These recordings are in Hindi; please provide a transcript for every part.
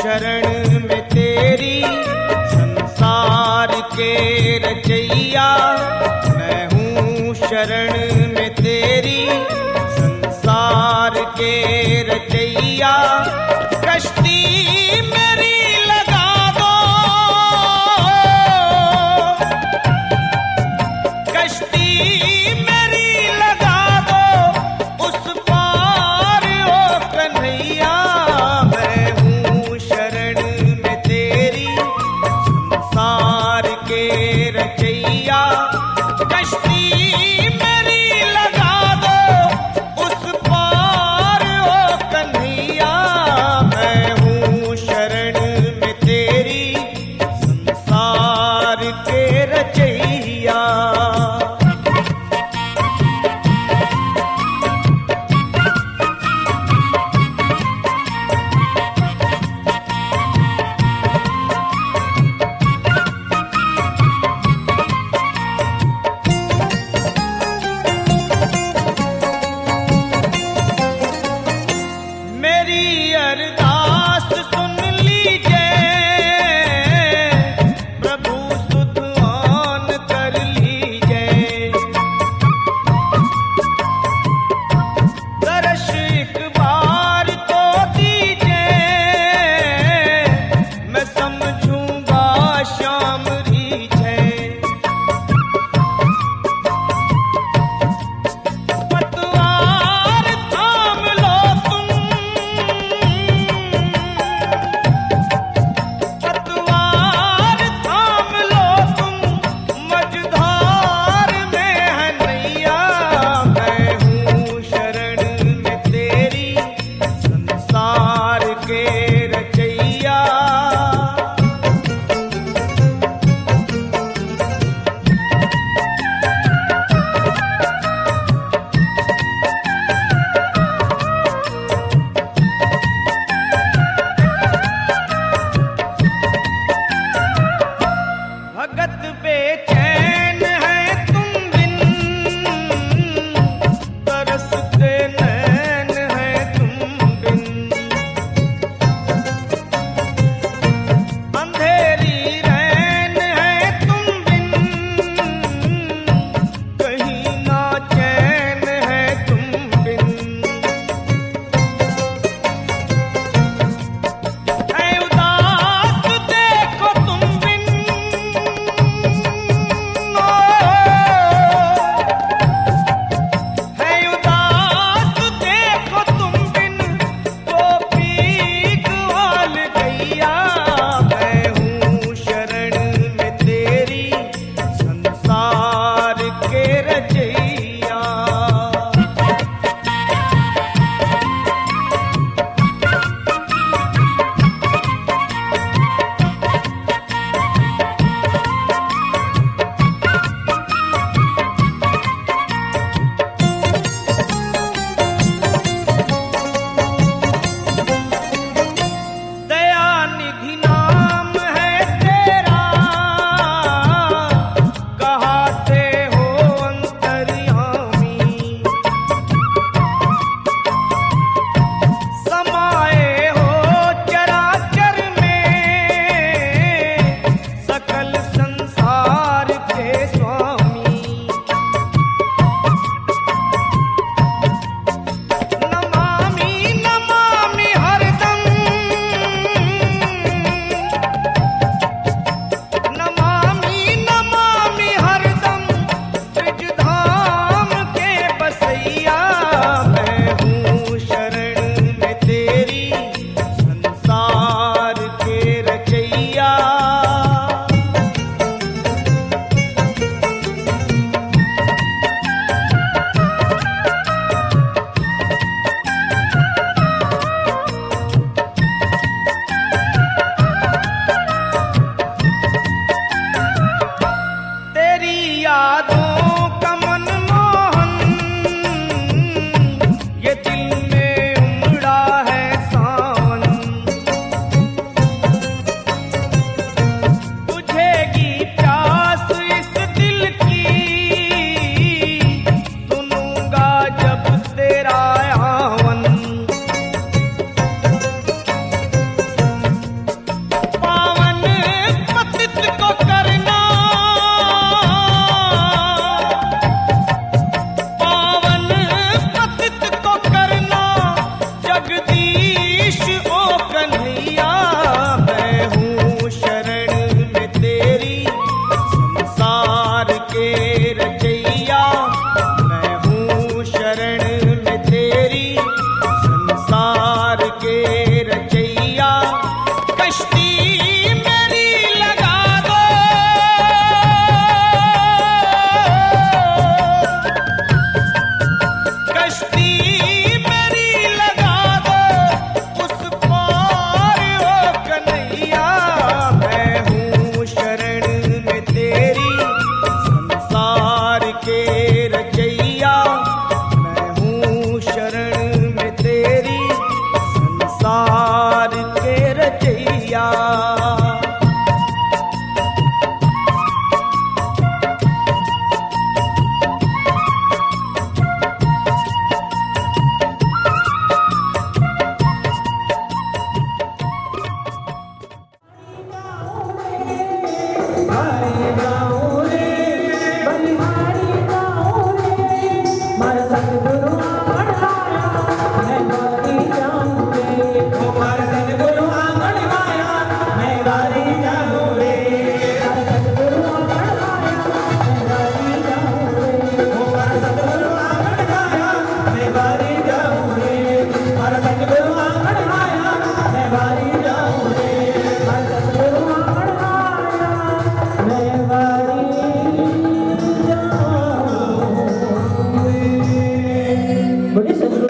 शरण में तेरी, संसार के रचैया। मैं हूँ शरण में तेरी, संसार के रचैया। कश्ती मेरी लगा दो, कश्ती मेरी लगा दो उस पार ओ कन्हैया। मैं हूँ शरण में तेरी, संसार के रचैया। कश्ती मेरी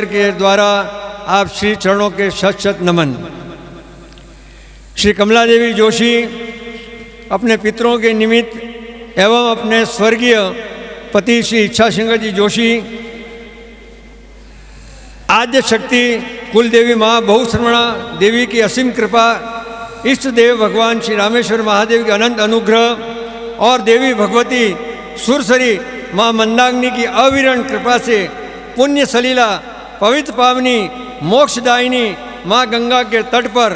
परिवार के द्वारा आप श्री चरणों के शत शत नमन। श्री कमला देवी जोशी अपने पितरों के निमित्त एवं अपने स्वर्गीय पति श्री इच्छा सिंह जी जोशी, आद्य शक्ति कुल देवी माँ बहुश्रवणा देवी की असीम कृपा, इष्ट देव भगवान श्री रामेश्वर महादेव के अनंत अनुग्रह और देवी भगवती सुरसरी माँ मंदाग्नि की अविरण कृपा से पुण्य सलीला पवित्र पावनी मोक्षदायिनी माँ गंगा के तट पर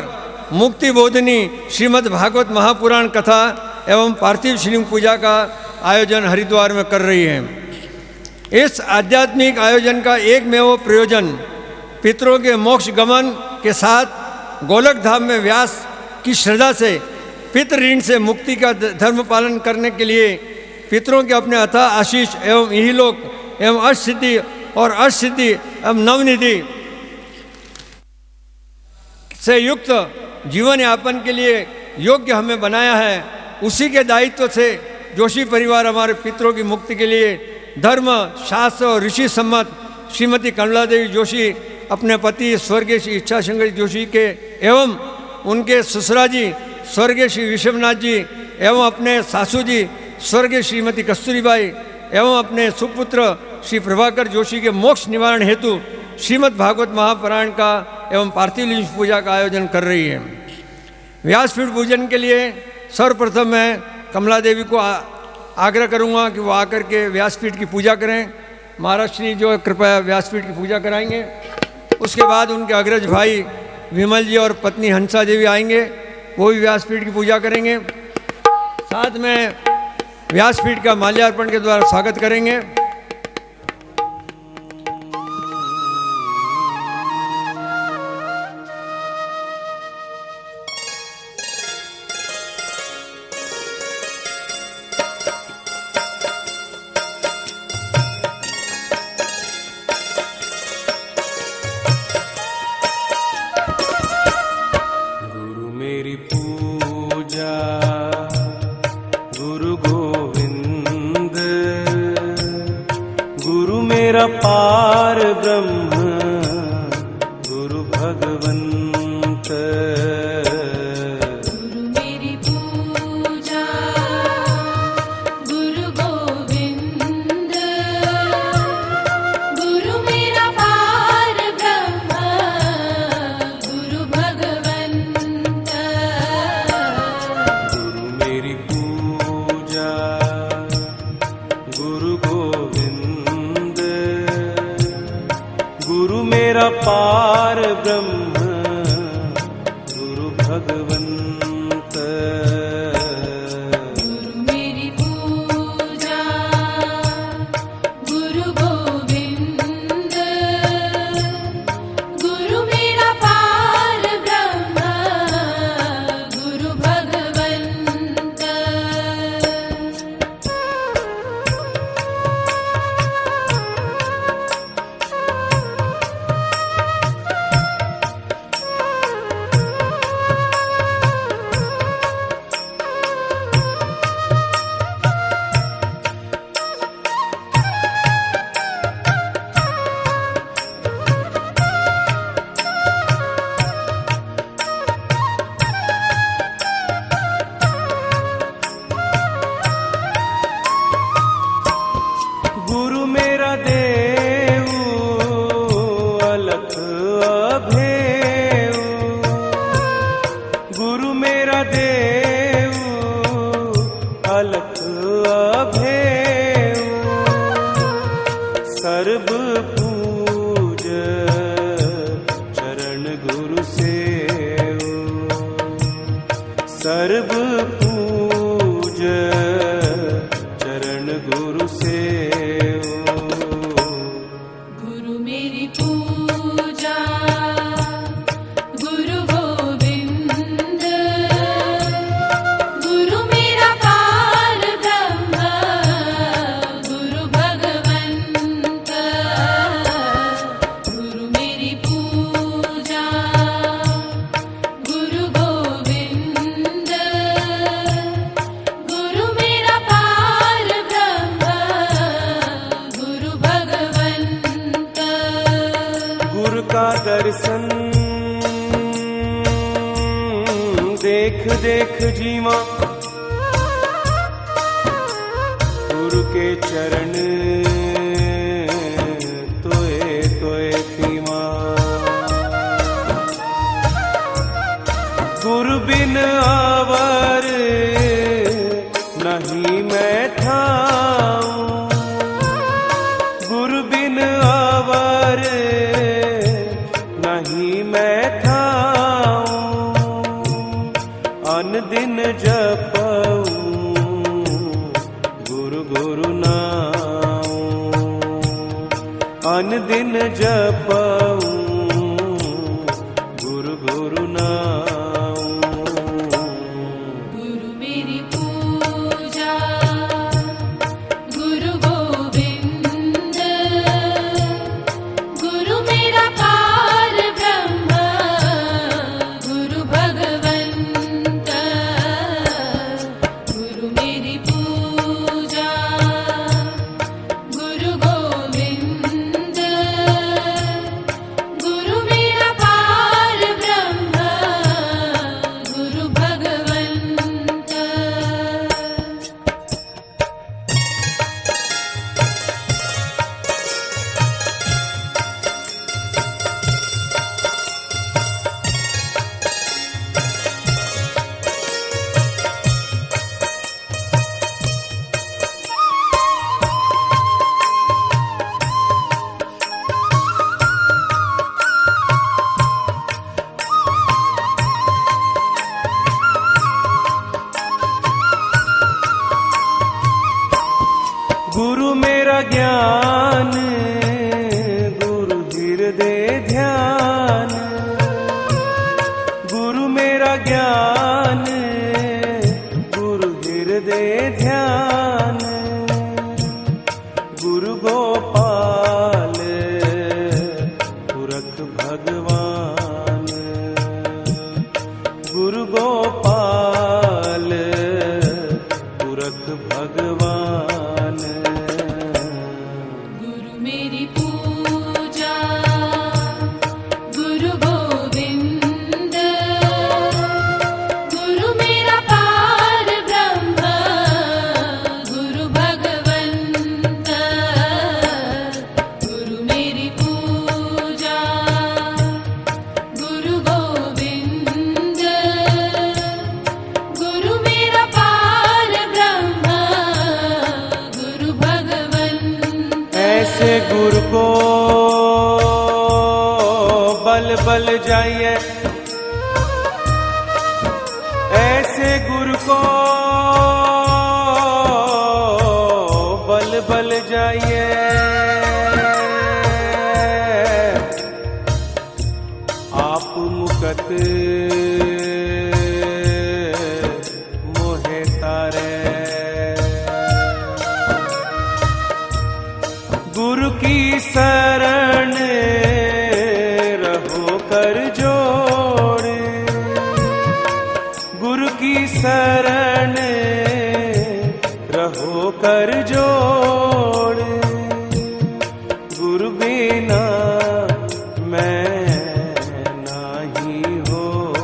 मुक्ति बोधनी श्रीमद् भागवत महापुराण कथा एवं पार्थिव शिवलिंग पूजा का आयोजन हरिद्वार में कर रही है। इस आध्यात्मिक आयोजन का एकमेव प्रयोजन पितरों के मोक्ष गमन के साथ गोलक धाम में व्यास की श्रद्धा से पितृ ऋण से मुक्ति का धर्म पालन करने के लिए पितरों के अपने अथाह आशीष एवं इहलोक एवं अष्टसिद्धि और अष्टसिद्धि एवं नवनिधि से युक्त जीवन यापन के लिए योग्य हमें बनाया है। उसी के दायित्व से जोशी परिवार हमारे पितरों की मुक्ति के लिए धर्म शास्त्र और ऋषि सम्मत श्रीमती कमला देवी जोशी अपने पति स्वर्गीय श्री इच्छा सिंह जोशी के एवं उनके ससुरा जी स्वर्गीय श्री विश्वनाथ जी एवं अपने सासू जी स्वर्गीय श्रीमती कस्तूरीबाई एवं अपने सुपुत्र श्री प्रभाकर जोशी के मोक्ष निवारण हेतु श्रीमद् भागवत महापुराण का एवं पार्थिव लिंग पूजा का आयोजन कर रही है। व्यासपीठ पूजन के लिए सर्वप्रथम मैं कमला देवी को आग्रह करूंगा कि वो आकर के व्यासपीठ की पूजा करें। महाराज श्री जो कृपया व्यासपीठ की पूजा कराएंगे। उसके बाद उनके अग्रज भाई विमल जी और पत्नी हंसा देवी आएंगे, वो भी व्यासपीठ की पूजा करेंगे। साथ में व्यासपीठ का माल्यार्पण के द्वारा स्वागत करेंगे। पार ब्रह्म गुरु भगवंत, गुरु मेरी पूजा गुरु गोविंद, गुरु मेरा पार ब्रह्म गुरु भगवंत, गुरु मेरी पूजा गुरु गोविंद, गुरु मेरा पार ब्रह्म गुरु भगवंत, गुरु मेरी पूजा गुरु गोविंद, गुरु मेरा पार ब्रह्म गुरु भगवंत। गुरु मेरा देव अलख अभेव, गुरु मेरा देव अलख अभेव, सर्व पूज चरण गुरु सेव, सर्व पूज चरण गुरु सेव, गुरु मेरी पूजा गुरु गोविंद, गुरु मेरा पार ब्रह्म गुरु भगवंत, गुरु मेरी पूजा गुरु गोविंद, गुरु मेरा पार ब्रह्म गुरु भगवंत। गुरु का दर्शन देख देख जीवा, गुरु के चरण तोए तोए पीवा। गुरु बिन आवर नहीं मैं ठाऊं, गुरु बिन आवर नहीं मैं ठाऊं। अन दिन जपऊं गुरु गुरु नाऊं, अन दिन जपऊं गुरु गुरु नाऊं। गुरु मेरी पूजा गुरु गोविंद, गुरु मेरा पार ब्रह्म गुरु भगवंत। गुरु मेरी पूजा गुरु गोविंद, गुरु मेरा पार ब्रह्म गुरु भगवंत। गुरु मेरा ज्ञान गुरु हृदय ध्यान, गुरु मेरा ज्ञान गुरु हृदय ध्यान। गुरु गोपाल पुरख भगवान, गुरु गोपाल पुरख भगवान। गुरु मेरी पूजा गुरु गोविंद, गुरु मेरा पार ब्रह्म गुरु भगवंत। गुरु मेरी पूजा गुरु गोविंद, गुरु मेरा पार ब्रह्म गुरु भगवंत। ऐसे गुरु को बल बल जाइए, ऐसे गुरु को बल बल जाइए। आप मुकत मोहे तारे, गुरु की शरण रहो कर जोड़, गुरु की शरण रहो कर जोड़। गुरु बिना मैं नाही होड़,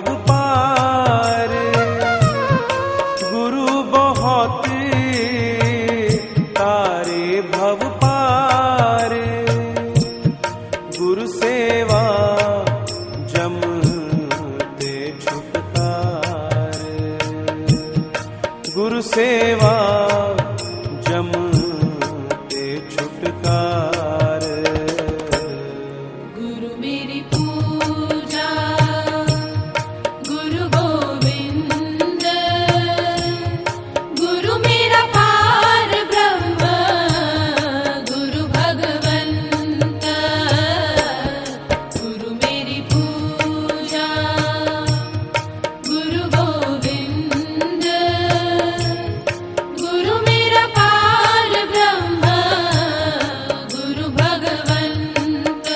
भव पार। गुरु बहुत तारे भव पार। गुरु सेवा जम ते छुटकार। गुरु सेवा जम ते छुटकार। गुरु मेरी पूजा गुरु गोविंद। गुरु मेरा पार ब्रह्म गुरु भगवंत। गुरु मेरी पूजा गुरु गोविंद। गुरु मेरा पार ब्रह्म गुरु भगवंत।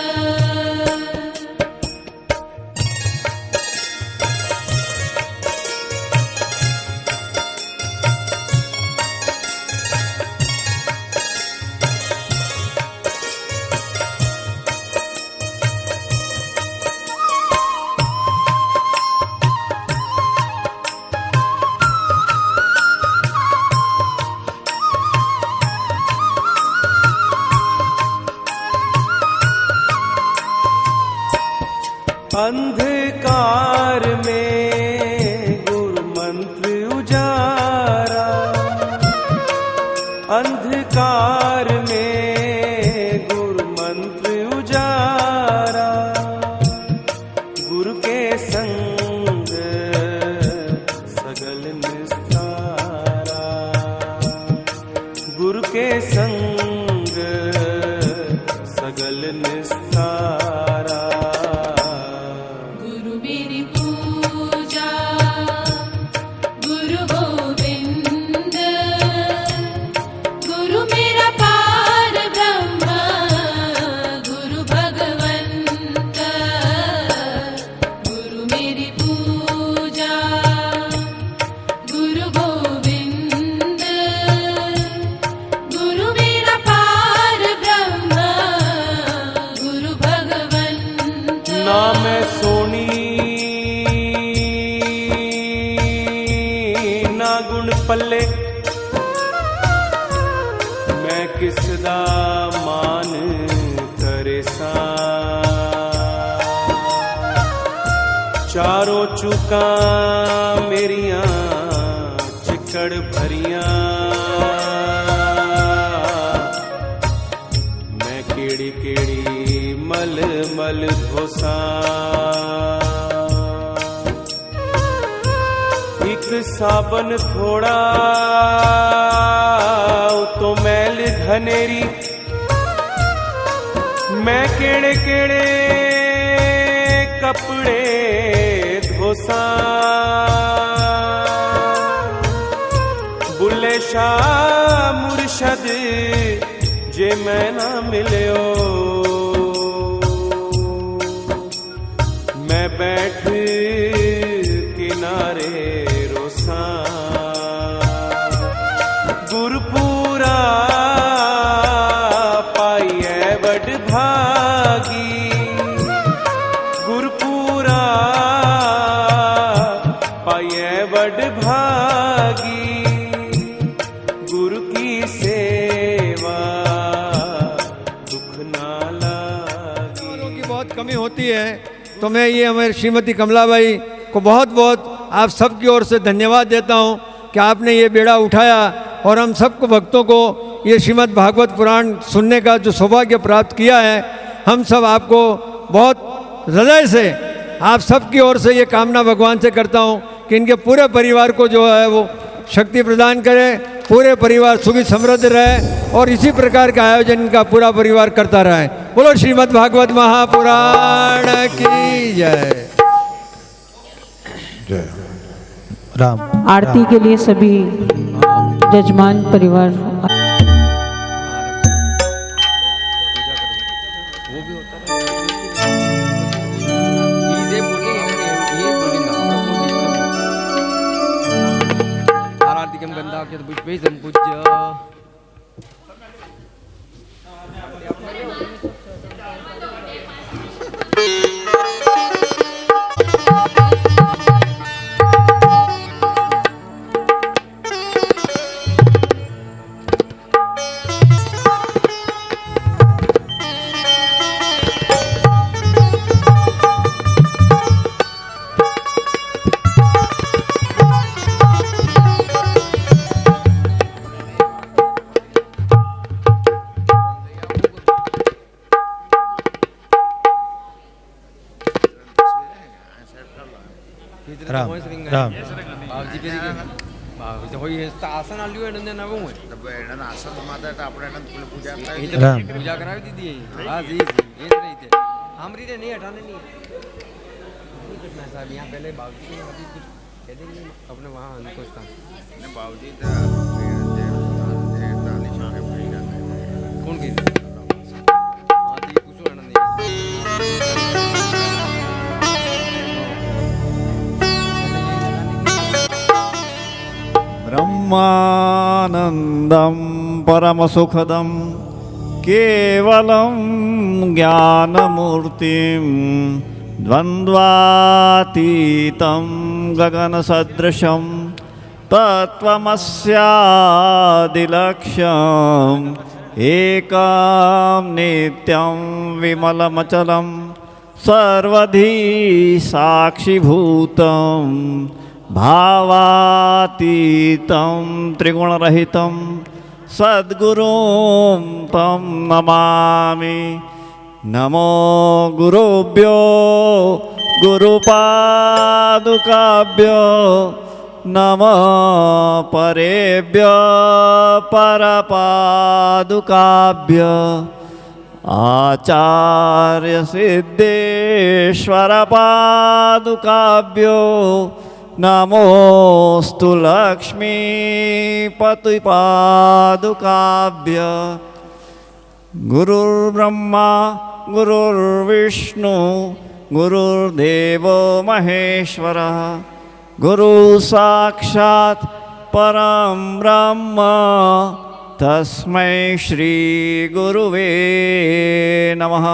अंधकार में गुरु मंत्र उजारा। अंधकार में गुरु मंत्र उजारा। गुरु के संग सगल निस्तारा। गुरु के संग सगल निस्तारा। गुरु मेरी पूजा गुरु गोविंद। गुरु मेरा पार ब्रह्म गुरु भगवंत। गुरु मेरी पूजा गुरु गोविंद। गुरु मेरा पार ब्रह्म गुरु भगवंत। ना मैं सोनी ना गुण पल्ले। मैं किसदा मान करे सा। चारों चूका मेरियां चिकड़ भरियां। मैं केड़ी केड़ी मल मल धोसा। एक साबन थोड़ा तो मैल धनेरी। मैं केड़े केड़े कपड़े धोसा। बुल्ले शाह मुर्शद जे मैं ना मिलियो। मैं बैठ किनारे रोसा। गुरपुरा पाइए बड़ भागी। गुरपुरा पाइए बड़ भागी। गुरु की सेवा दुख ना लागी। की बहुत कमी होती है, तो मैं ये हमारे श्रीमती कमलाबाई को बहुत बहुत आप सबकी ओर से धन्यवाद देता हूँ कि आपने ये बेड़ा उठाया और हम सबको भक्तों को ये श्रीमद् भागवत पुराण सुनने का जो सौभाग्य प्राप्त किया है। हम सब आपको बहुत हृदय से आप सबकी ओर से ये कामना भगवान से करता हूँ कि इनके पूरे परिवार को जो है वो शक्ति प्रदान करे। पूरे परिवार सुखी समृद्ध रहे और इसी प्रकार का आयोजन इनका पूरा परिवार करता रहे। बोलो श्रीमद् भागवत महापुराण की जय। जय राम। आरती के लिए सभी जजमान परिवार राम राम બાવજી કરી કે બાવજી હોય એ તો આસન આલ્યું એને નવું હોય એના આસન માતા તો આપણે એને પૂજા એ કરાવી તો રામ. પૂજા કરાવી દીધી હા જી એ જ રીતે આમ રીતે નહીં હટાને નહીં घटना साहब यहाँ पहले बावजी ने अभी कुछ कह देंगे अपने वहाँ अनुकोष था ને બાવજી તો તાની સામે પડી ગયા कौन की हाँ जी पूछो आनंद ब्रह्मानन्दं परमसुखदं केवलं ज्ञानमूर्तिं द्वन्द्वातीतं गगनसदृशं तत्त्वमस्यादिलक्ष्यम् एकं नित्यं विमलमचलं सर्वधी साक्षिभूतं भावातीतं त्रिगुणरहितं सद्गुरुं तं नमामि नमो गुरुभ्यो गुरुपादुकाभ्यो नमः परेभ्यो परपादुकाभ्य आचार्यसिद्धेश्वरपादुकाभ्यो नमोऽस्तु लक्ष्मीपतिपादुकाभ्य गुरुर्ब्रह्मा गुरुर्विष्णु गुरुर्देवो महेश्वरः गुरु साक्षात् परं ब्रह्म तस्मै श्री गुरुवे नमः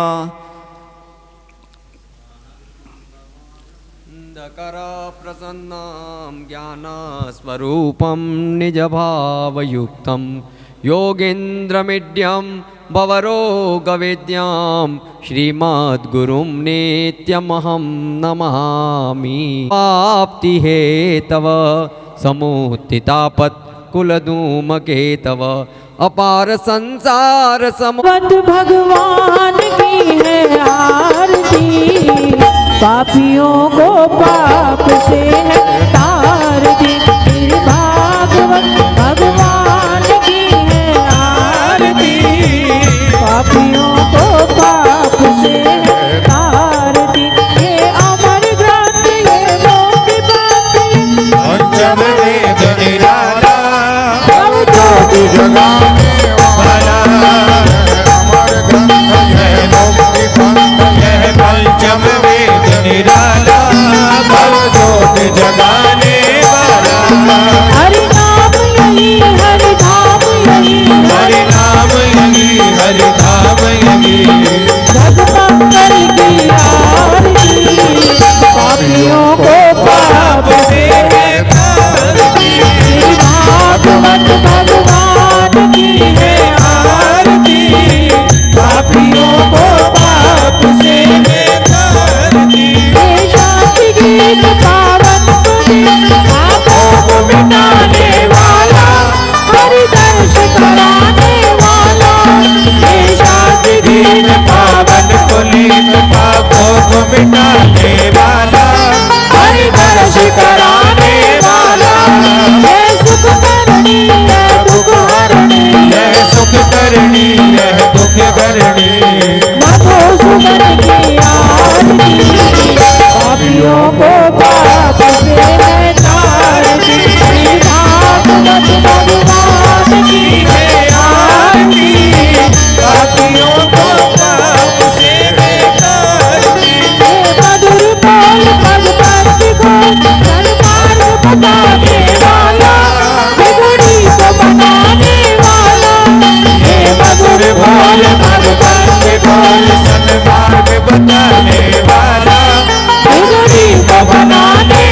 अंधकार प्रसन्नं ज्ञानस्वरूपं निजभावयुक्तं योगेन्द्रमिड्यं भवरोगवेद्यां श्रीमद्गुरुं नित्यमहं नमामि प्राप्तिहेतव समुत्थितापत्कुलधूमकेतव अपार संसार सम वत भगवान की है आरती पापियों को पाप से है तार दी भागवत भगवान की है आरती पापियों को पाप से है तार दी ये अमर ग्रंथ ये मोटी बात पंचम वेद निराला ज्योति जगाने वाला अमर ग्रंथ यह मुक्ति पंथ यह पंचम वेद निराला भव ज्योति जगाने वाला हरि नाम यही हरि धाम यही हरि नाम यही हरि धाम यही जगमंगल की आरती पापियों को पाप से है तारती भागवत भगवान की है आरती पापियों को पाप से है तारती ये शांति गीत पावन तुझे पापों को मिटाने वाला हरि दर्श कराने वाला ये शांति गीत पावन पुनीत पापों को मिटाने वाला हरि दर्श कराने वाला ये सुख करनी है दुख हरणी यह सुख करनी यह दुख करनी मधुसूदन की आरती पापियों को पाप से है तारती भागवत भगवान की है आरती पापियों को पाप से है तारती मधुर बोल भगवती को दरबार बताने वाला बिगड़ी को बनाने वाला ये मधुर बोल भगवती बोल सन्मार्ग बताने वाला बिगड़ी को बनाने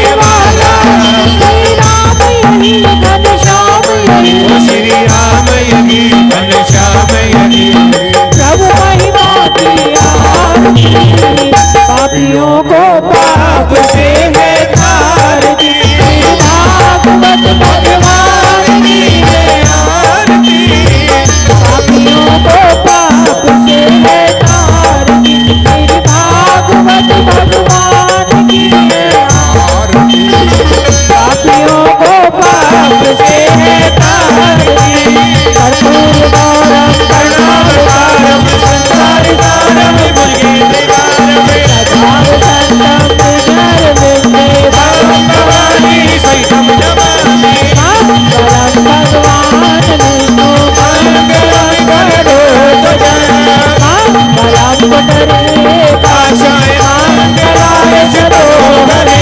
हरे काषाय मंगलाय सरोहरे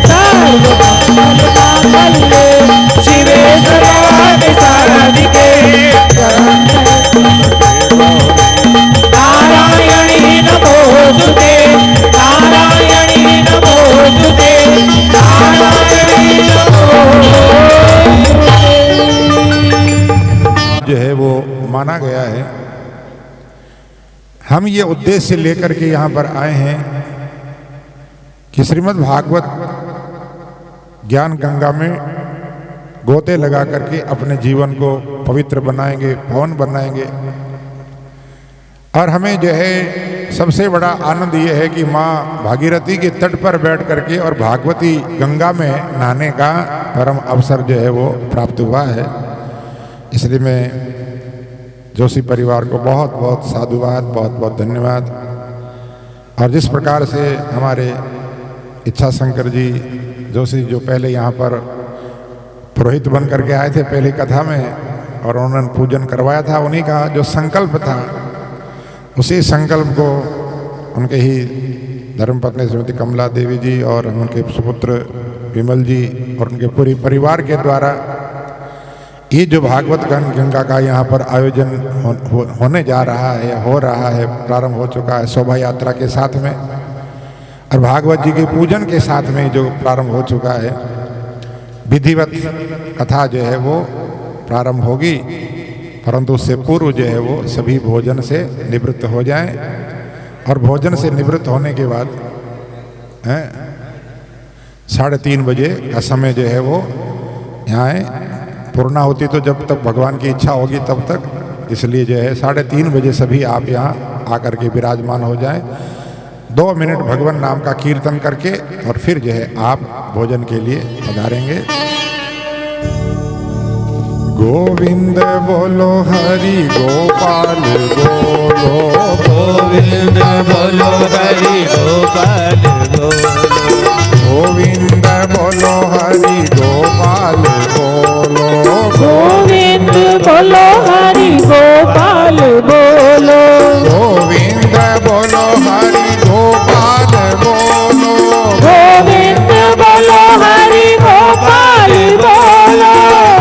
सर्वमंगलमांगल्ये शिवे सर्वार्थ साधिके नारायणी नमोस्तुते नारायणी नमोस्तुते नारायणी नमोस्तुते। जो है वो माना गया है। हम ये उद्देश्य लेकर के यहाँ पर आए हैं कि श्रीमद् भागवत ज्ञान गंगा में गोते लगा करके अपने जीवन को पवित्र बनाएंगे, पावन बनाएंगे। और हमें जो है सबसे बड़ा आनंद ये है कि माँ भागीरथी के तट पर बैठ करके और भागवती गंगा में नहाने का परम अवसर जो है वो प्राप्त हुआ है। इसलिए मैं जोशी परिवार को बहुत बहुत साधुवाद, बहुत बहुत धन्यवाद। और जिस प्रकार से हमारे इच्छा शंकर जी जोशी जो पहले यहाँ पर पुरोहित बन करके आए थे पहली कथा में और उन्होंने पूजन करवाया था, उन्हीं का जो संकल्प था उसी संकल्प को उनके ही धर्मपत्नी श्रीमती कमला देवी जी और उनके सुपुत्र विमल जी और उनके पूरी परिवार के द्वारा ये जो भागवत गंगा का यहाँ पर आयोजन होने जा रहा है, हो रहा है, प्रारंभ हो चुका है शोभा यात्रा के साथ में और भागवत जी के पूजन के साथ में जो प्रारंभ हो चुका है। विधिवत कथा जो है वो प्रारंभ होगी, परंतु उससे पूर्व जो है वो सभी भोजन से निवृत्त हो जाएं और भोजन से निवृत्त होने के बाद 3:30 बजे का समय जो है वो यहाँ पूर्णाहुति तो जब तक भगवान की इच्छा होगी तब तक, इसलिए जो है 3:30 बजे सभी आप यहाँ आकर के विराजमान हो जाएं। 2 मिनट भगवान नाम का कीर्तन करके और फिर जो है आप भोजन के लिए पधारेंगे। गोविंद बोलो हरि गोपाल बोलो, गोविंद बोलो हरि गोपाल बोलो, गोविंद बोलो हरि गोपाल बोलो, गोविंद बोलो हरि गोपाल बोलो, गोविंद बोलो हरि गोपाल बोलो, गोविंद बोलो हरि गोपाल बोलो,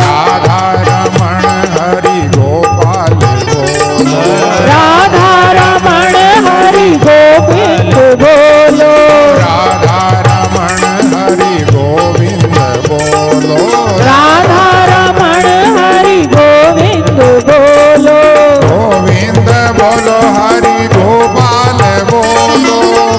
राधा रमण हरि गोपाल बोलो, राधा रमण हरि गोविंद बोलो, राधा रमण हरि गोविंद बोलो, राधा रमण हरि गोविंद बोलो, गोविंद बोलो हरि गोपाल बोलो,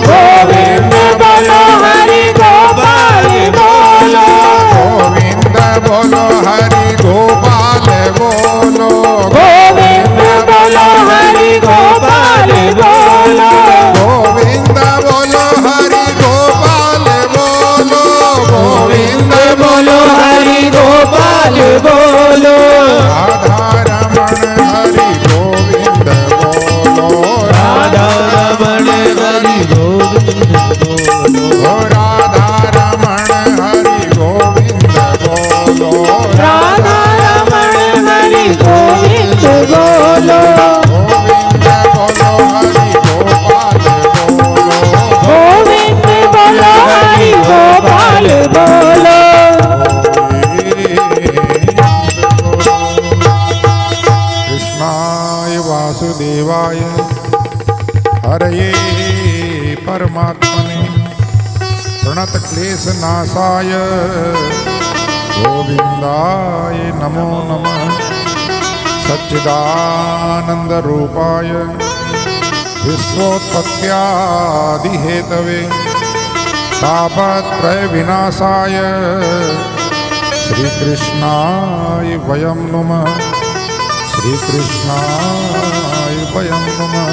गोविंद बोलो हरि गोपाल बोलो, गोविंद बोलो हरि गोपाल बोलो, गोविंद बोलो हरि गोपाल बोलो, गोविंद बोलो हरि गोपाल बोलो, गोविंद बोलो हरि गोपाल बोलो, राधा रमण हरि गोविंद बोलो, राधा रमण हरि गोविंद बोलो, ओ राधा रमण हरि गोविंद बोलो, राधा रमण हरि गोविंद बोलो, गोविंद बोलो हरि गोपाल बोलो, गोविंद बोलो हरि गोपाल बोलो। कृष्णाय वासुदेवाय हरये परमात्मने प्रणत क्लेश नाशाय गोविंदाय नमो नमः। सच्चिदानंद रूपाय विश्वोत्पत्त्यादि हेतवे तापत्रय विनाशाय श्री कृष्णाय वयं नमः, श्री कृष्णाय वयं नमः।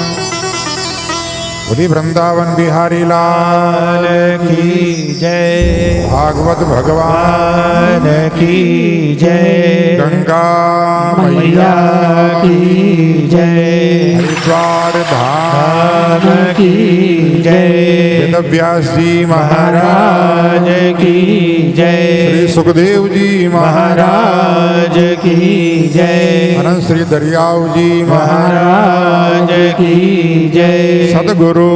बोली वृंदावन बिहारी लाल की जय। भागवत भगवान की जय। गंगा मैया की जय। हरिद्वार धाम की जय। वेद व्यास जी महाराज की जय। श्री सुखदेव जी महाराज की जय। अनंत श्री दरियाव जी महाराज की जय। सदगुरु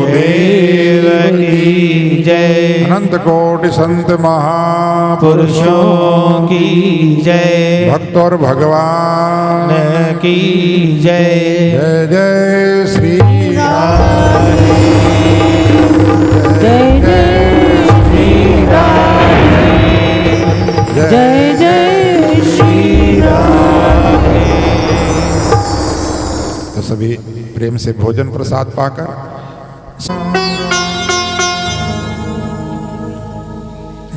देव की जय। अनंत कोटि संत पुरुषों की जय। भक्त और भगवान की जय। जय जय श्री राम। जय जय जय जय श्री राम। तो सभी प्रेम से भोजन प्रसाद पाकर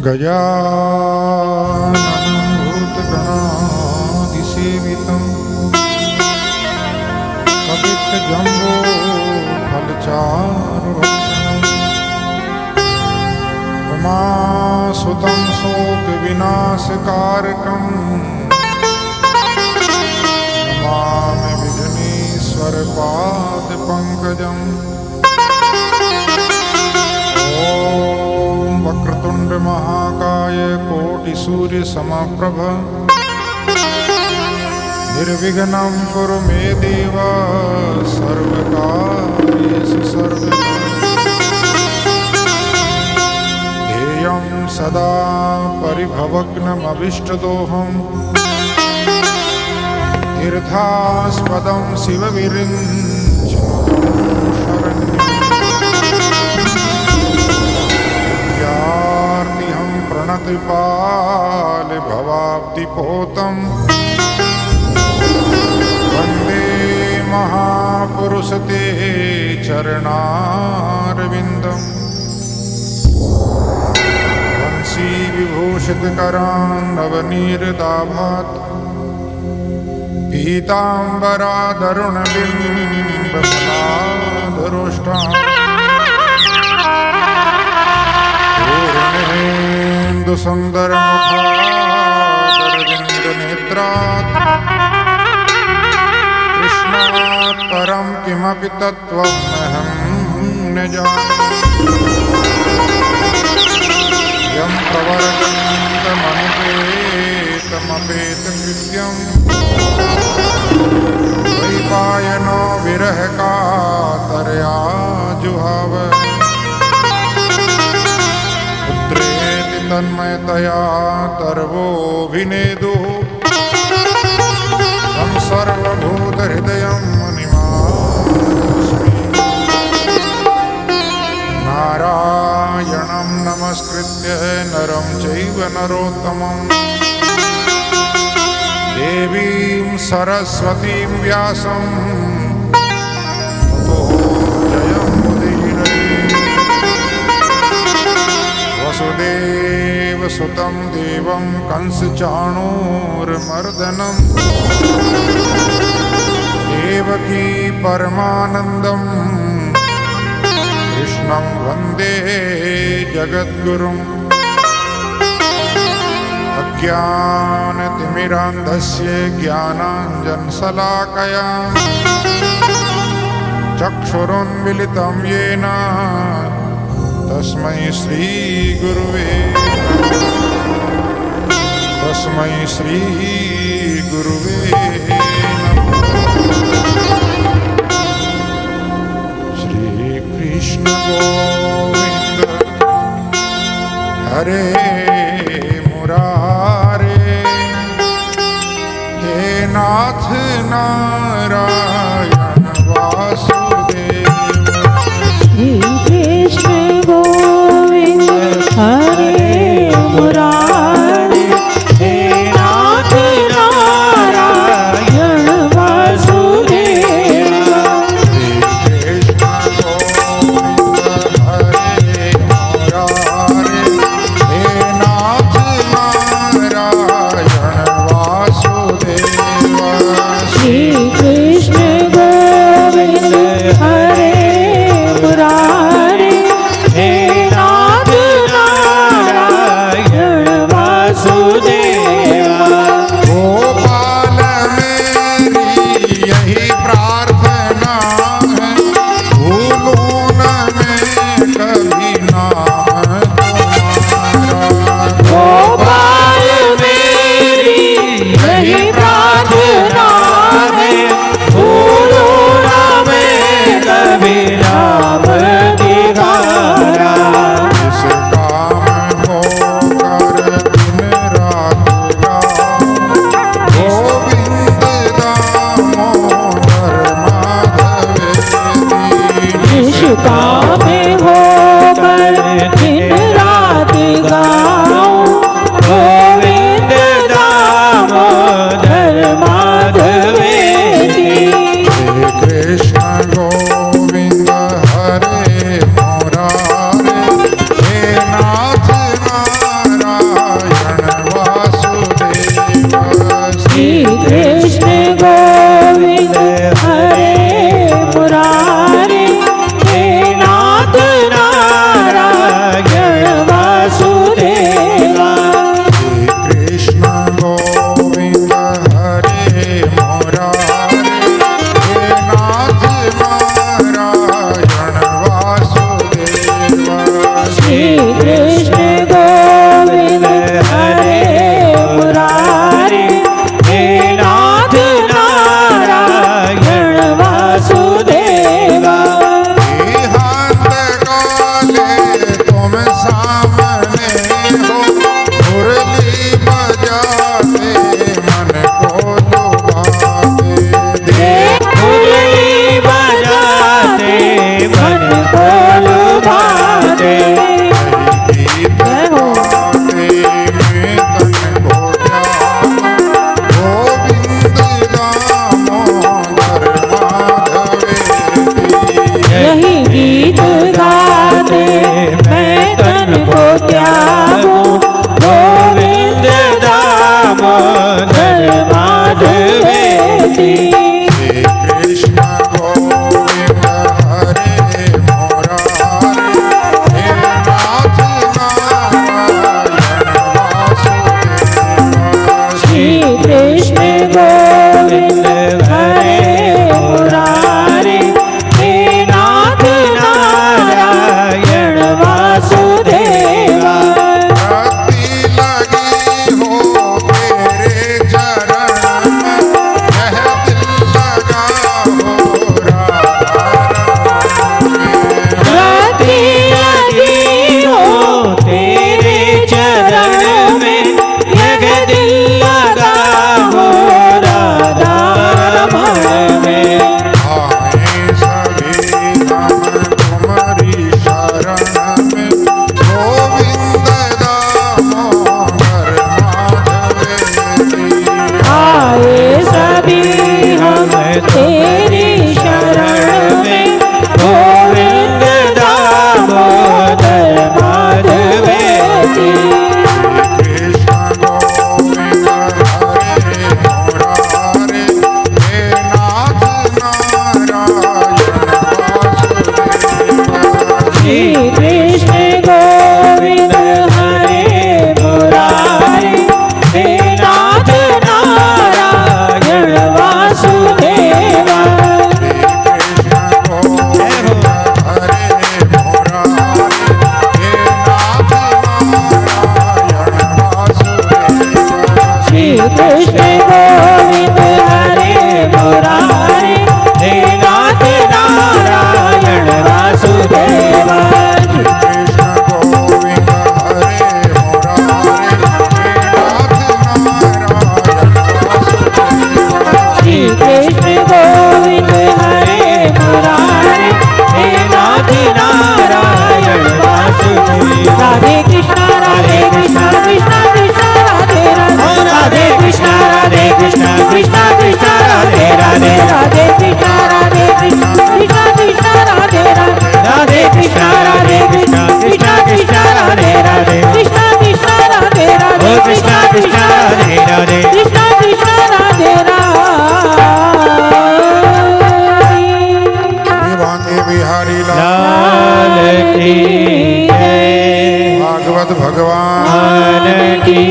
गजाननं भूतगणाधिसेवितं कपित्थजम्बो फलचारुभक्षणं उमासुतं शोकविनाशकारकं नमामि विघ्नेश्वरपादपङ्कजम्। ॐ वक्रतुण्ड महाकाय कोटि सूर्य समप्रभ निर्विघ्नं कुरु मे देव सर्वकार्येषु सर्वदा। ध्येयं सदा परिभवग्नमभीष्टदोहं तीर्थास्पदं शिवविरिञ्चनुतं शरण्यम्। यार्तिहं प्रणतिपाल भवाब्धिपोतं वन्दे महापुरुष ते चरणारविन्दम्। वंशी विभूषितकरान् नवनीरदाभात् पीताम्बरादरुणबिम्बफलाधरोष्टाम्। पूर्णेन्दु सुन्दरमुखारविन्दनेत्रात् कृष्णात् परं किमपि तत्त्वमहं न जाने। यं प्रवर्तन्तमनुपेतमपेतकृत्यम् द्वैपायनो विरह कातरया जुहाव। पुत्रेति तन्मयतया तर्वोऽभिनेदुः तं सर्वभूतहृदयं मुनिमानतोऽस्मि। नारायणं नमस्कृत्य नरं चैव नरोत्तमं देवीं सरस्वतीं व्यासं ततो जयमुदीरये। वसुदेवसुतं देवं कंसचाणूरमर्दनं देवकी परमानन्दं कृष्णं वन्दे जगद्गुरुम्। अज्ञानतिमिरान्धस्य ज्ञानाञ्जनशलाकया चक्षुरुन्मिलितं येन तस्मै श्रीगुरुवे नमः। श्रीकृष्ण गोविन्द हरे मुरारे हे नाथ नारायण वासुदेव। श्री कृष्ण गोविंद हरे मुरारी हे नाथ नारायण वासुदेव। श्री कृष्ण गोविंद हरे मुरारे हे नाथ नारायण वासुदेव। श्री में होकर दिन रात गाऊं गोविंद दामोदर माधवेती। हे कृष्ण गोविंद हरे मुरारे, हे नाथ नारायण वासुदेव। श्री कृष्ण गोविंद हरे मुरारे, हे नाथ नारायण वासुदेवा। हे कृष्ण गोविंद हरे मुरारे, हे नाथ नारायण वासुदेव। श्री कृष्ण गोविंद हरे मुरारे, हे नाथ नारायण वासुदेवा। हे हाथ काले तुम सामने हो, मुरली बजाते मन को लुभाते। मुरली बजाते मन को लुभाते। गीत गाते में तन को ध्यान, गोविंद दामोदर माधवेती। यही गीत गाते मैं तन को त्यागूं गोविंद दामोदर माधवेती। हे कृष्ण गोविंद हरे मुरारे, हे नाथ नारायण वासुदेव। श्री कृष्ण गोविंद हरे मुरारे, हे नाथ नारायण वासुदेवा। भक्ति लगी हो तेरे चरण में, यह दिल लगा हो राधा में। राधे लगी हो तेरे चरण में, यह दिल लगा हो राधा रमण में। आए सभी हम तुम्हारी शरण में, गोविंद दामोदर माधवेती। आए सभी हम तेरी शरण में, गोविंद दामोदर माधवेती। कृष्ण गोविंद हरे मुरारे, हे नाथ नारायण वासुदेव। श्री कृष्ण गोविंद हरे मुरारे, हे नाथ नारायण वासुदेवा। हे कृष्ण गोविंद हरे मुरारे, हे नाथ नारायण वासुदेव। श्री कृष्ण गोविंद हरे मुरारे, हे नाथ नारायण वासुदेवा। कृष्ण गोविंद हरे मुरारे, हे नाथ नारायण वासुदेव। श्री कृष्ण गोविंद हरे मुरारे, हे नाथ नारायण वासुदेवा। राधे कृष्ण कृष्ण कृष्ण राधे राधे, राधे कृष्ण कृष्ण कृष्ण राधे राधे, राधे कृष्ण कृष्ण कृष्ण राधे राधे, राधे कृष्ण कृष्ण कृष्ण राधे राधे, कृष्ण कृष्ण राधे राधे, कृष्ण कृष्ण राधे राधे, कृष्ण कृष्ण राधे राधे। हे भांगे बिहारी लाल लाल की जय, भागवत भगवान मान की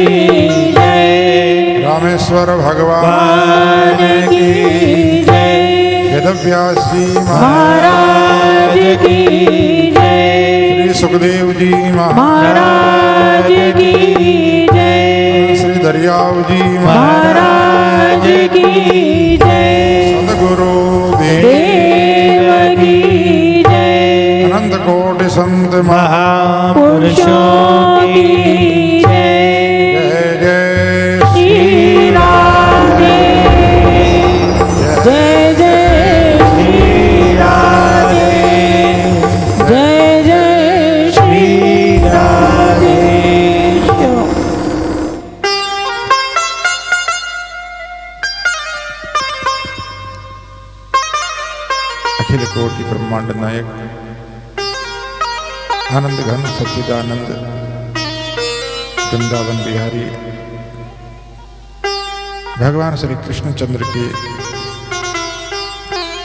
जय, रामेश्वर भगवान मान की जय, वेदव्यास जी महाराज की जय, श्री सुखदेव जी महाराज की जय, श्री दरियाव जी महाराज की जय, सदगुरु देव देव की जय, अनंत कोटि संत महापुरुषों की जय। जय जय श्री राधे, जय जय श्री राधे, ब्रह्मांड नायक आनंद घन सच्चिदानंद वृंदावन बिहारी भगवान श्री कृष्णचंद्र के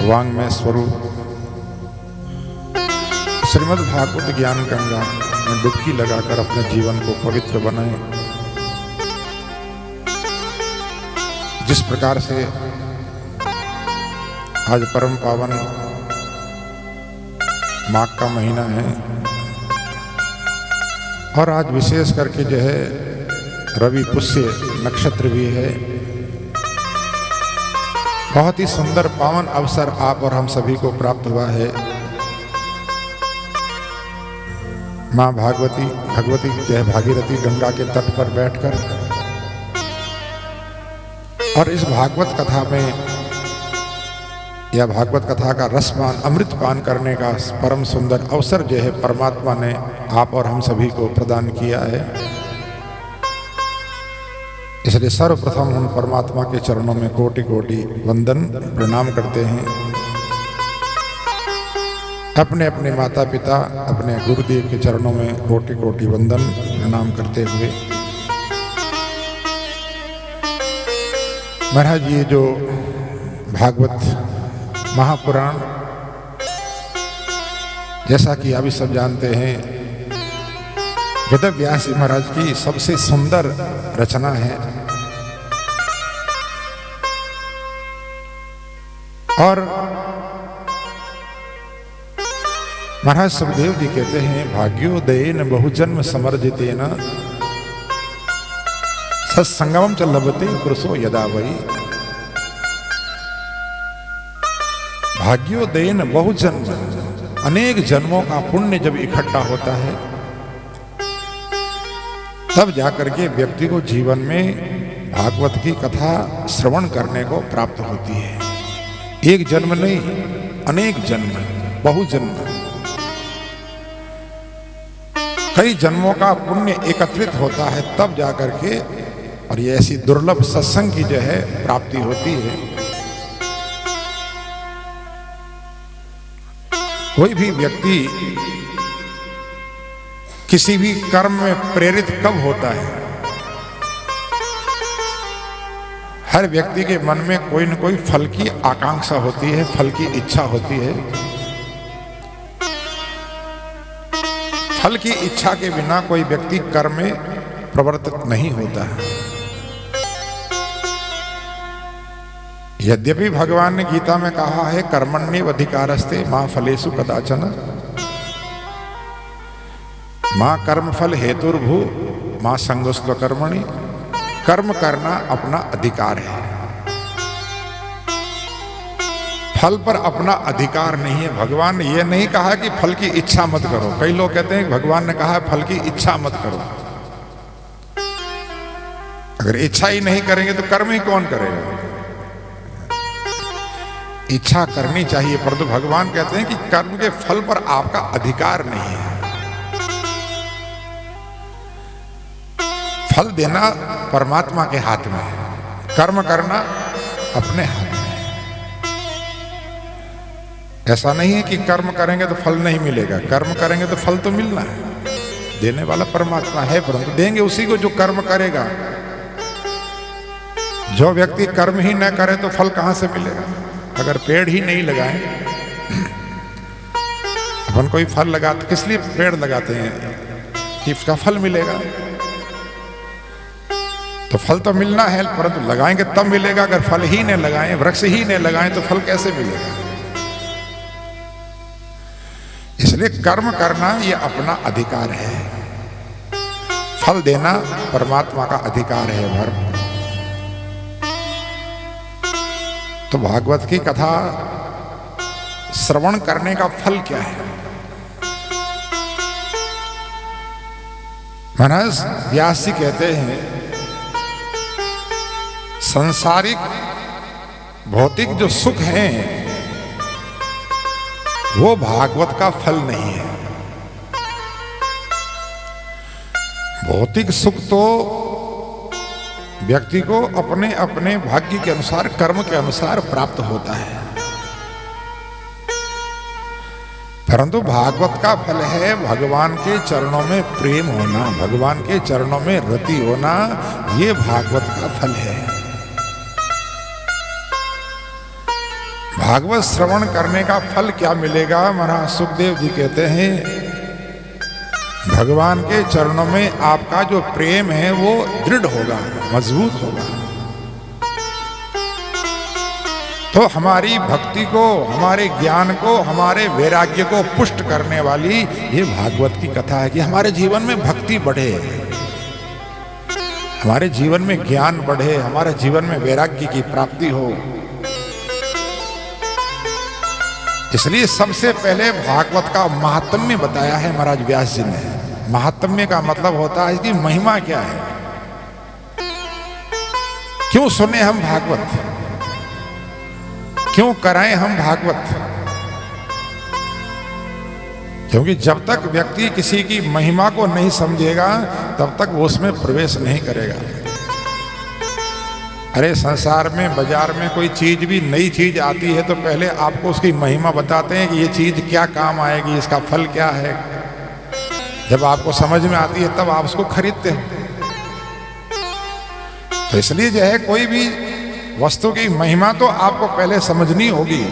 वांग्मय स्वरूप श्रीमद् भागवत ज्ञान गंगा में डुबकी लगाकर अपने जीवन को पवित्र बनाएं। जिस प्रकार से आज परम पावन माघ का महीना है और आज विशेष करके जो है रवि पुष्य नक्षत्र भी है, बहुत ही सुंदर पावन अवसर आप और हम सभी को प्राप्त हुआ है। माँ भगवती जो है भागीरथी गंगा के तट पर बैठकर और इस भागवत कथा में या भागवत कथा का रसपान अमृत पान करने का परम सुंदर अवसर जो है परमात्मा ने आप और हम सभी को प्रदान किया है। इसलिए सर्वप्रथम हम परमात्मा के चरणों में कोटि कोटि वंदन प्रणाम करते हैं। अपने अपने माता पिता अपने गुरुदेव के चरणों में कोटि कोटि वंदन प्रणाम करते हुए महाराज ये जो भागवत महापुराण जैसा कि अभी सब जानते हैं वेद व्यास महाराज की सबसे सुंदर रचना है और महाराज सुखदेव जी कहते हैं भाग्योदयेन बहुजन्म समर्जितेन सत्संगमं च लभते पुरुषो यदा वै। भाग्योदयेन बहुजन्म अनेक जन्मों का पुण्य जब इकट्ठा होता है तब जाकर के व्यक्ति को जीवन में भागवत की कथा श्रवण करने को प्राप्त होती है। एक जन्म नहीं अनेक जन्म बहुजन्म कई जन्मों का पुण्य एकत्रित होता है तब जाकर के और ये ऐसी दुर्लभ सत्संग की जो है प्राप्ति होती है। कोई भी व्यक्ति किसी भी कर्म में प्रेरित कब होता है? हर व्यक्ति के मन में कोई न कोई फल की आकांक्षा होती है, फल की इच्छा होती है। फल की इच्छा के बिना कोई व्यक्ति कर्म में प्रवर्तित नहीं होता है। यद्यपि भगवान ने गीता में कहा है कर्मण्येवाधिकारस्ते मां फलेषु कदाचन, मां कर्म फल हेतुर्भू मां संगस्त्व कर्मणि। कर्म करना अपना अधिकार है, फल पर अपना अधिकार नहीं है। भगवान ने यह नहीं कहा कि फल की इच्छा मत करो। कई लोग कहते हैं भगवान ने कहा फल की इच्छा मत करो। अगर इच्छा ही नहीं करेंगे तो कर्म ही कौन करेगा? इच्छा करनी चाहिए, परंतु भगवान कहते हैं कि कर्म के फल पर आपका अधिकार नहीं है। फल देना परमात्मा के हाथ में है, कर्म करना अपने हाथ में है। ऐसा नहीं है कि कर्म करेंगे तो फल नहीं मिलेगा, कर्म करेंगे तो फल तो मिलना है। देने वाला परमात्मा है, परंतु देंगे उसी को जो कर्म करेगा। जो व्यक्ति कर्म ही न करे तो फल कहां से मिलेगा? अगर पेड़ ही नहीं लगाए, अपन कोई फल लगाते किस लिए पेड़ लगाते हैं? कि इसका फल मिलेगा। तो फल तो मिलना है, परंतु लगाएंगे तब मिलेगा। अगर फल ही नहीं लगाएं, वृक्ष ही नहीं लगाएं तो फल कैसे मिलेगा? इसलिए कर्म करना यह अपना अधिकार है, फल देना परमात्मा का अधिकार है। धर्म तो भागवत की कथा श्रवण करने का फल क्या है? महाराज व्यास जी कहते हैं सांसारिक भौतिक जो सुख हैं वो भागवत का फल नहीं है। भौतिक सुख तो व्यक्ति को अपने अपने भाग्य के अनुसार कर्म के अनुसार प्राप्त होता है। परंतु भागवत का फल है भगवान के चरणों में प्रेम होना, भगवान के चरणों में रति होना, ये भागवत का फल है। भागवत श्रवण करने का फल क्या मिलेगा? महाराज सुखदेव जी कहते हैं भगवान के चरणों में आपका जो प्रेम है वो दृढ़ होगा, मजबूत होगा। तो हमारी भक्ति को, हमारे ज्ञान को, हमारे वैराग्य को पुष्ट करने वाली ये भागवत की कथा है कि हमारे जीवन में भक्ति बढ़े, हमारे जीवन में ज्ञान बढ़े, हमारे जीवन में वैराग्य की प्राप्ति हो। इसलिए सबसे पहले भागवत का महात्म्य बताया है महाराज व्यास जी ने। महात्म्य का मतलब होता है कि महिमा क्या है, क्यों सुने हम भागवत, क्यों कराएं हम भागवत। क्योंकि जब तक व्यक्ति किसी की महिमा को नहीं समझेगा तब तक वो उसमें प्रवेश नहीं करेगा। अरे संसार में, बाजार में कोई चीज भी नई चीज आती है तो पहले आपको उसकी महिमा बताते हैं कि ये चीज क्या काम आएगी, इसका फल क्या है। जब आपको समझ में आती है तब आप उसको खरीदते हो। तो इसलिए जो है कोई भी वस्तु की महिमा तो आपको पहले समझनी होगी।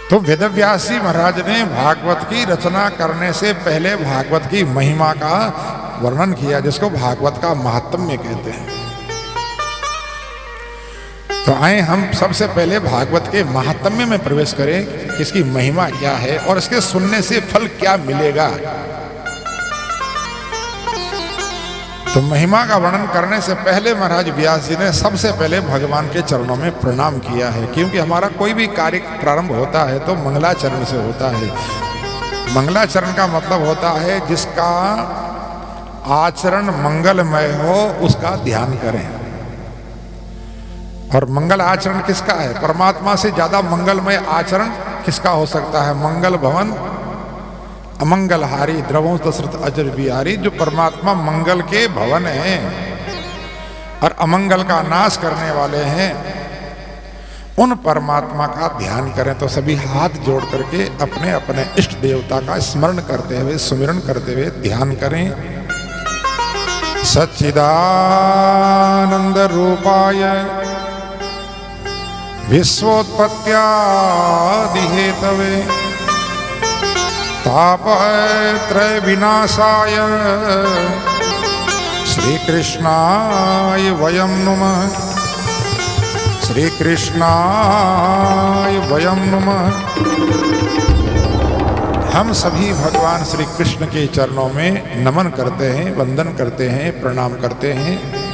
तो वेदव्यास जी महाराज ने भागवत की रचना करने से पहले भागवत की महिमा का वर्णन किया, जिसको भागवत का महात्म्य कहते हैं। तो आए हम सबसे पहले भागवत के महात्म्य में प्रवेश करें कि इसकी महिमा क्या है और इसके सुनने से फल क्या मिलेगा। तो महिमा का वर्णन करने से पहले महाराज व्यास जी ने सबसे पहले भगवान के चरणों में प्रणाम किया है, क्योंकि हमारा कोई भी कार्य प्रारंभ होता है तो मंगलाचरण से होता है। मंगलाचरण का मतलब होता है जिसका आचरण मंगलमय हो उसका ध्यान करें। और मंगल आचरण किसका है? परमात्मा से ज्यादा मंगलमय आचरण किसका हो सकता है? मंगल भवन अमंगलहारी द्रवों दशरथ अजर बिहारी। जो परमात्मा मंगल के भवन हैं और अमंगल का नाश करने वाले हैं, उन परमात्मा का ध्यान करें। तो सभी हाथ जोड़ करके अपने अपने इष्ट देवता का स्मरण करते हुए, सुमिरन करते हुए ध्यान करें। सच्चिदानंद रूपाय विश्वोत्पत्त्यादि हेतवे तापत्रय विनाशाय श्री कृष्णाय वयं नमः, श्री कृष्णाय वयं नमः। हम सभी भगवान श्री कृष्ण के चरणों में नमन करते हैं, वंदन करते हैं, प्रणाम करते हैं।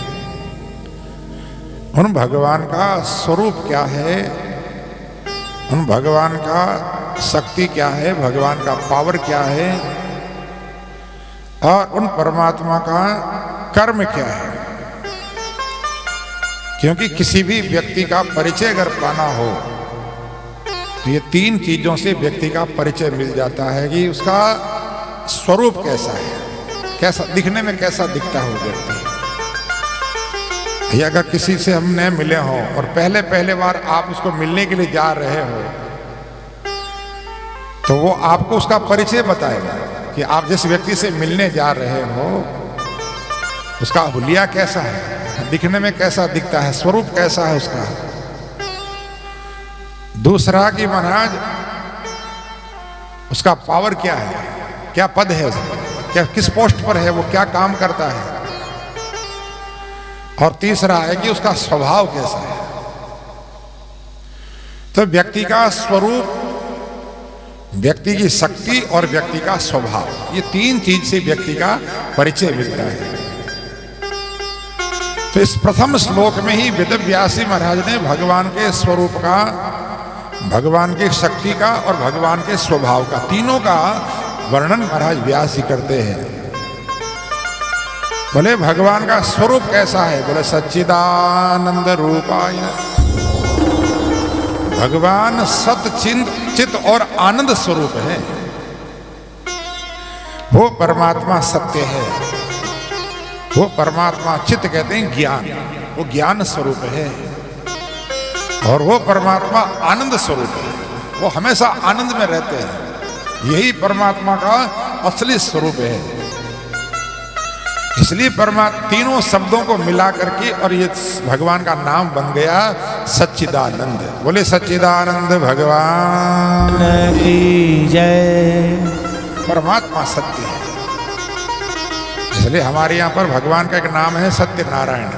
उन भगवान का स्वरूप क्या है, उन भगवान का शक्ति क्या है, भगवान का पावर क्या है, और उन परमात्मा का कर्म क्या है। क्योंकि किसी भी व्यक्ति का परिचय अगर पाना हो तो ये तीन चीजों से व्यक्ति का परिचय मिल जाता है कि उसका स्वरूप कैसा है, कैसा दिखने में, कैसा दिखता हो व्यक्ति। या अगर किसी से हम नए मिले हों और पहले बार आप उसको मिलने के लिए जा रहे हो तो वो आपको उसका परिचय बताएगा कि आप जिस व्यक्ति से मिलने जा रहे हो उसका हुलिया कैसा है, दिखने में कैसा दिखता है, स्वरूप कैसा है उसका। दूसरा कि महाराज उसका पावर क्या है, क्या पद है उसका, क्या किस पोस्ट पर है, वो क्या काम करता है। और तीसरा है कि उसका स्वभाव कैसा है। तो व्यक्ति का स्वरूप, व्यक्ति की शक्ति और व्यक्ति का स्वभाव, ये तीन चीज से व्यक्ति का परिचय मिलता है। तो इस प्रथम श्लोक में ही वेदव्यास जी महाराज ने भगवान के स्वरूप का, भगवान की शक्ति का और भगवान के स्वभाव का, तीनों का वर्णन महाराज व्यास जी करते हैं। बोले भगवान का स्वरूप कैसा है? बोले सच्चिदानंद रूपाय। भगवान सत चित और आनंद स्वरूप है। वो परमात्मा सत्य है, वो परमात्मा चित्त कहते हैं ज्ञान, वो ज्ञान स्वरूप है। और वो परमात्मा आनंद स्वरूप है, वो हमेशा आनंद में रहते हैं। यही परमात्मा का असली स्वरूप है। इसलिए परमात्मा तीनों शब्दों को मिला करके और ये भगवान का नाम बन गया सच्चिदानंद। बोले सच्चिदानंद भगवान की जय। परमात्मा सत्य है, इसलिए हमारे यहाँ पर भगवान का एक नाम है सत्यनारायण।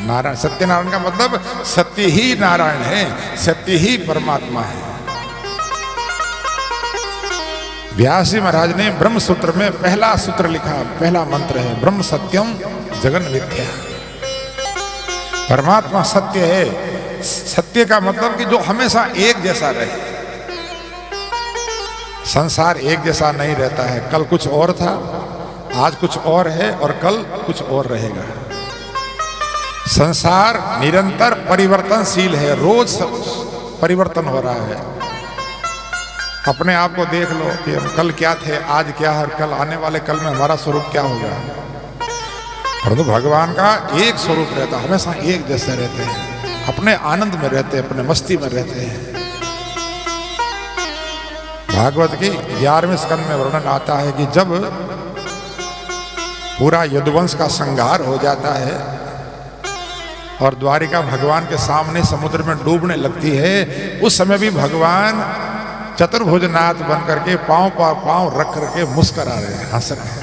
नारायण, सत्यनारायण का मतलब सत्य ही नारायण है, सत्य ही परमात्मा है। व्यास जी महाराज ने ब्रह्म सूत्र में पहला सूत्र लिखा, पहला मंत्र है ब्रह्म सत्यम जगन मिथ्या। परमात्मा सत्य है। सत्य का मतलब कि जो हमेशा एक जैसा रहे। संसार एक जैसा नहीं रहता है। कल कुछ और था, आज कुछ और है और कल कुछ और रहेगा। संसार निरंतर परिवर्तनशील है, रोज परिवर्तन हो रहा है। अपने आप को देख लो कि हम कल क्या थे, आज क्या है, कल आने वाले कल में हमारा स्वरूप क्या होगा। परंतु भगवान का एक स्वरूप रहता, हमेशा एक जैसे रहते हैं, अपने आनंद में रहते हैं, अपने मस्ती में रहते हैं। भागवत की 11वें स्कंद में वर्णन आता है कि जब पूरा यदुवंश का संहार हो जाता है और द्वारिका भगवान के सामने समुद्र में डूबने लगती है, उस समय भी भगवान चतुर्भुजनाथ बन करके पांव रख करके मुस्कुरा रहे हैं, हंस रहे हैं।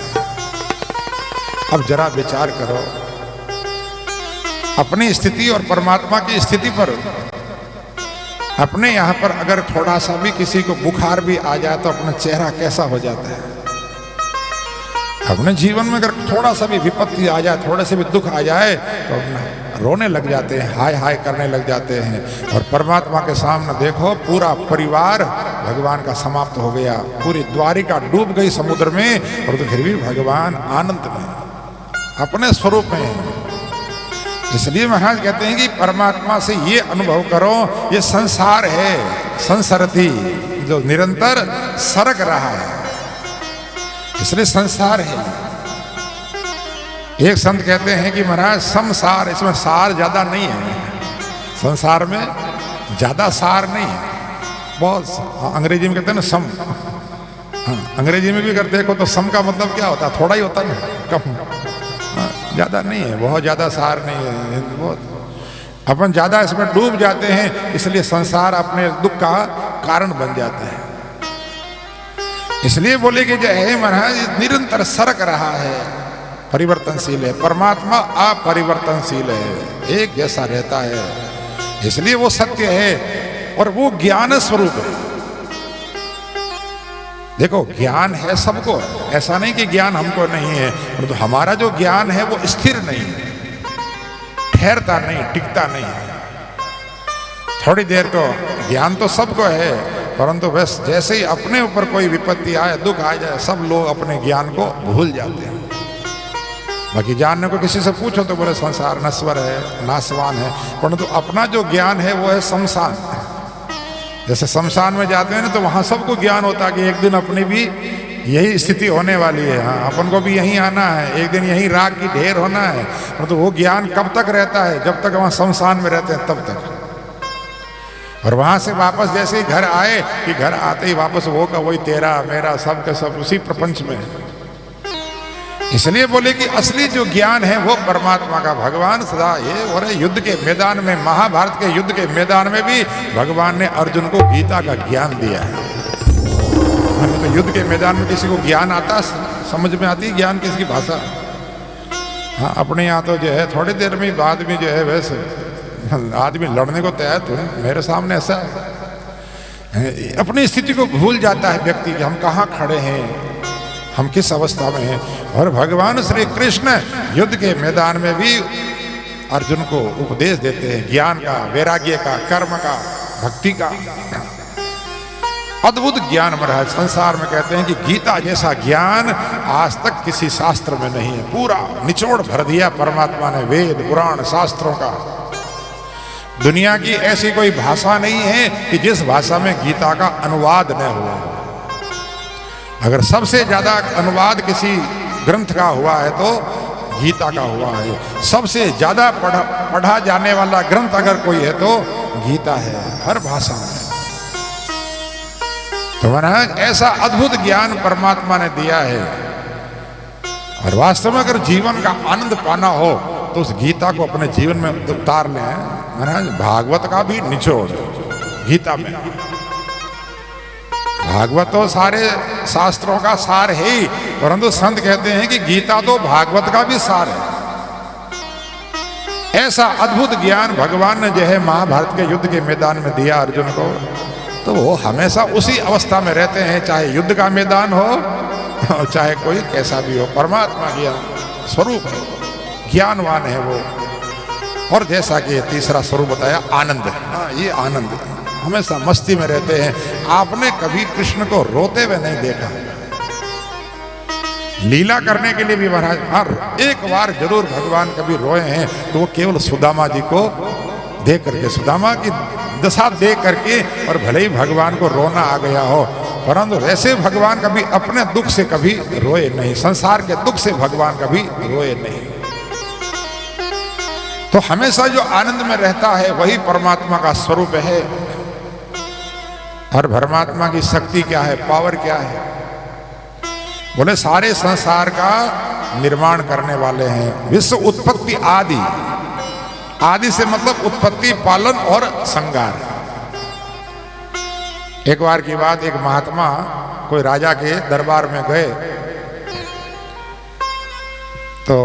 अब जरा विचार करो अपनी स्थिति और परमात्मा की स्थिति पर। अपने यहाँ पर अगर थोड़ा सा भी किसी को बुखार भी आ जाए तो अपना चेहरा कैसा हो जाता है। अपने जीवन में अगर थोड़ा सा भी विपत्ति आ जाए, थोड़े से भी दुख आ जाए तो अपना रोने लग जाते हैं, हाय हाय करने लग जाते हैं। और परमात्मा के सामने देखो पूरा परिवार भगवान का समाप्त हो गया, पूरी द्वारिका डूब गई समुद्र में, और तो फिर भी भगवान आनंद में अपने स्वरूप में है। इसलिए महाराज कहते हैं कि परमात्मा से ये अनुभव करो, ये संसार है संसरती, जो निरंतर सरक रहा है, इसलिए संसार है। एक संत कहते हैं कि महाराज संसार, इसमें सार ज्यादा नहीं है, संसार में ज्यादा सार नहीं है, बहुत। अंग्रेजी में कहते हैं ना सम, अंग्रेजी में भी अगर देखो तो सम का मतलब क्या होता है, थोड़ा ही होता है ना, कम, ज्यादा नहीं है, बहुत ज्यादा सार नहीं है। बहुत अपन ज्यादा इसमें डूब जाते हैं, इसलिए संसार अपने दुख का कारण बन जाता है। इसलिए बोले कि जो है महाराज निरंतर सरक रहा है, परिवर्तनशील है। परमात्मा अपरिवर्तनशील है, एक जैसा रहता है, इसलिए वो सत्य है और वो ज्ञान स्वरूप है। देखो ज्ञान है सबको, ऐसा नहीं कि ज्ञान हमको नहीं है, परंतु हमारा जो ज्ञान है वो स्थिर नहीं है, ठहरता नहीं, टिकता नहीं है। थोड़ी देर तो ज्ञान तो सबको है, परंतु बस जैसे ही अपने ऊपर कोई विपत्ति आए, दुख आ जाए, सब लोग अपने ज्ञान को भूल जाते हैं। बाकी जानने को किसी से पूछो तो बोले संसार नश्वर है, नाशवान है, परंतु अपना जो ज्ञान है वो है शमशान। जैसे शमशान में जाते हैं ना तो वहाँ सबको ज्ञान होता है कि एक दिन अपनी भी यही स्थिति होने वाली है, हाँ अपन को भी यहीं आना है, एक दिन यहीं राख की ढेर होना है। परंतु वो ज्ञान कब तक रहता है, जब तक वहाँ शमशान में रहते हैं तब तक। और वहाँ से वापस जैसे ही घर आए कि घर आते ही वापस वो का वही तेरा मेरा सब का सब उसी प्रपंच में। इसलिए बोले कि असली जो ज्ञान है वो परमात्मा का। भगवान सदा ये हो रहे युद्ध के मैदान में, महाभारत के युद्ध के मैदान में भी भगवान ने अर्जुन को गीता का ज्ञान दिया है। तो युद्ध के मैदान में किसी को ज्ञान आता, समझ में आती ज्ञान किसकी भाषा। हाँ अपने यहाँ तो जो है थोड़ी देर में बाद में जो है वैसे आदमी लड़ने को तैयार, तो मेरे सामने ऐसा अपनी स्थिति को भूल जाता है व्यक्ति कि हम कहाँ खड़े हैं, हम किस अवस्था में हैं। और भगवान श्री कृष्ण युद्ध के मैदान में भी अर्जुन को उपदेश देते हैं ज्ञान का, वैराग्य का, कर्म का, भक्ति का। अद्भुत ज्ञान महाराज संसार में कहते हैं कि गीता जैसा ज्ञान आज तक किसी शास्त्र में नहीं है। पूरा निचोड़ भर दिया परमात्मा ने वेद पुराण शास्त्रों का। दुनिया की ऐसी कोई भाषा नहीं है कि जिस भाषा में गीता का अनुवाद न हो। अगर सबसे ज्यादा अनुवाद किसी ग्रंथ का हुआ है तो गीता का हुआ है। सबसे ज्यादा पढ़ा जाने वाला ग्रंथ अगर कोई है तो गीता है, हर भाषा में। तो महाराज ऐसा अद्भुत ज्ञान परमात्मा ने दिया है। और वास्तव में अगर जीवन का आनंद पाना हो तो उस गीता को अपने जीवन में उतार लें। महाराज भागवत का भी निचोड़ गीता में। भागवत तो सारे शास्त्रों का सार है ही, परंतु संत कहते हैं कि गीता तो भागवत का भी सार है। ऐसा अद्भुत ज्ञान भगवान ने जो है महाभारत के युद्ध के मैदान में दिया अर्जुन को, तो वो हमेशा उसी अवस्था में रहते हैं, चाहे युद्ध का मैदान हो चाहे कोई कैसा भी हो। परमात्मा ज्ञान स्वरूप है, ज्ञानवान है वो। और जैसा कि तीसरा स्वरूप बताया आनंद, हाँ ये आनंद, हमेशा मस्ती में रहते हैं। आपने कभी कृष्ण को रोते हुए नहीं देखा। लीला करने के लिए भी महाराज हर एक बार जरूर भगवान कभी रोए हैं, तो वो केवल सुदामा जी को देख करके, सुदामा की दशा देख करके। और भले ही भगवान को रोना आ गया हो, परंतु वैसे भगवान कभी अपने दुख से कभी रोए नहीं, संसार के दुख से भगवान कभी रोए नहीं। तो हमेशा जो आनंद में रहता है वही परमात्मा का स्वरूप है। और परमात्मा की शक्ति क्या है, पावर क्या है? बोले सारे संसार का निर्माण करने वाले हैं। विश्व उत्पत्ति आदि, आदि से मतलब उत्पत्ति, पालन और संहार। एक बार की बात, एक महात्मा कोई राजा के दरबार में गए, तो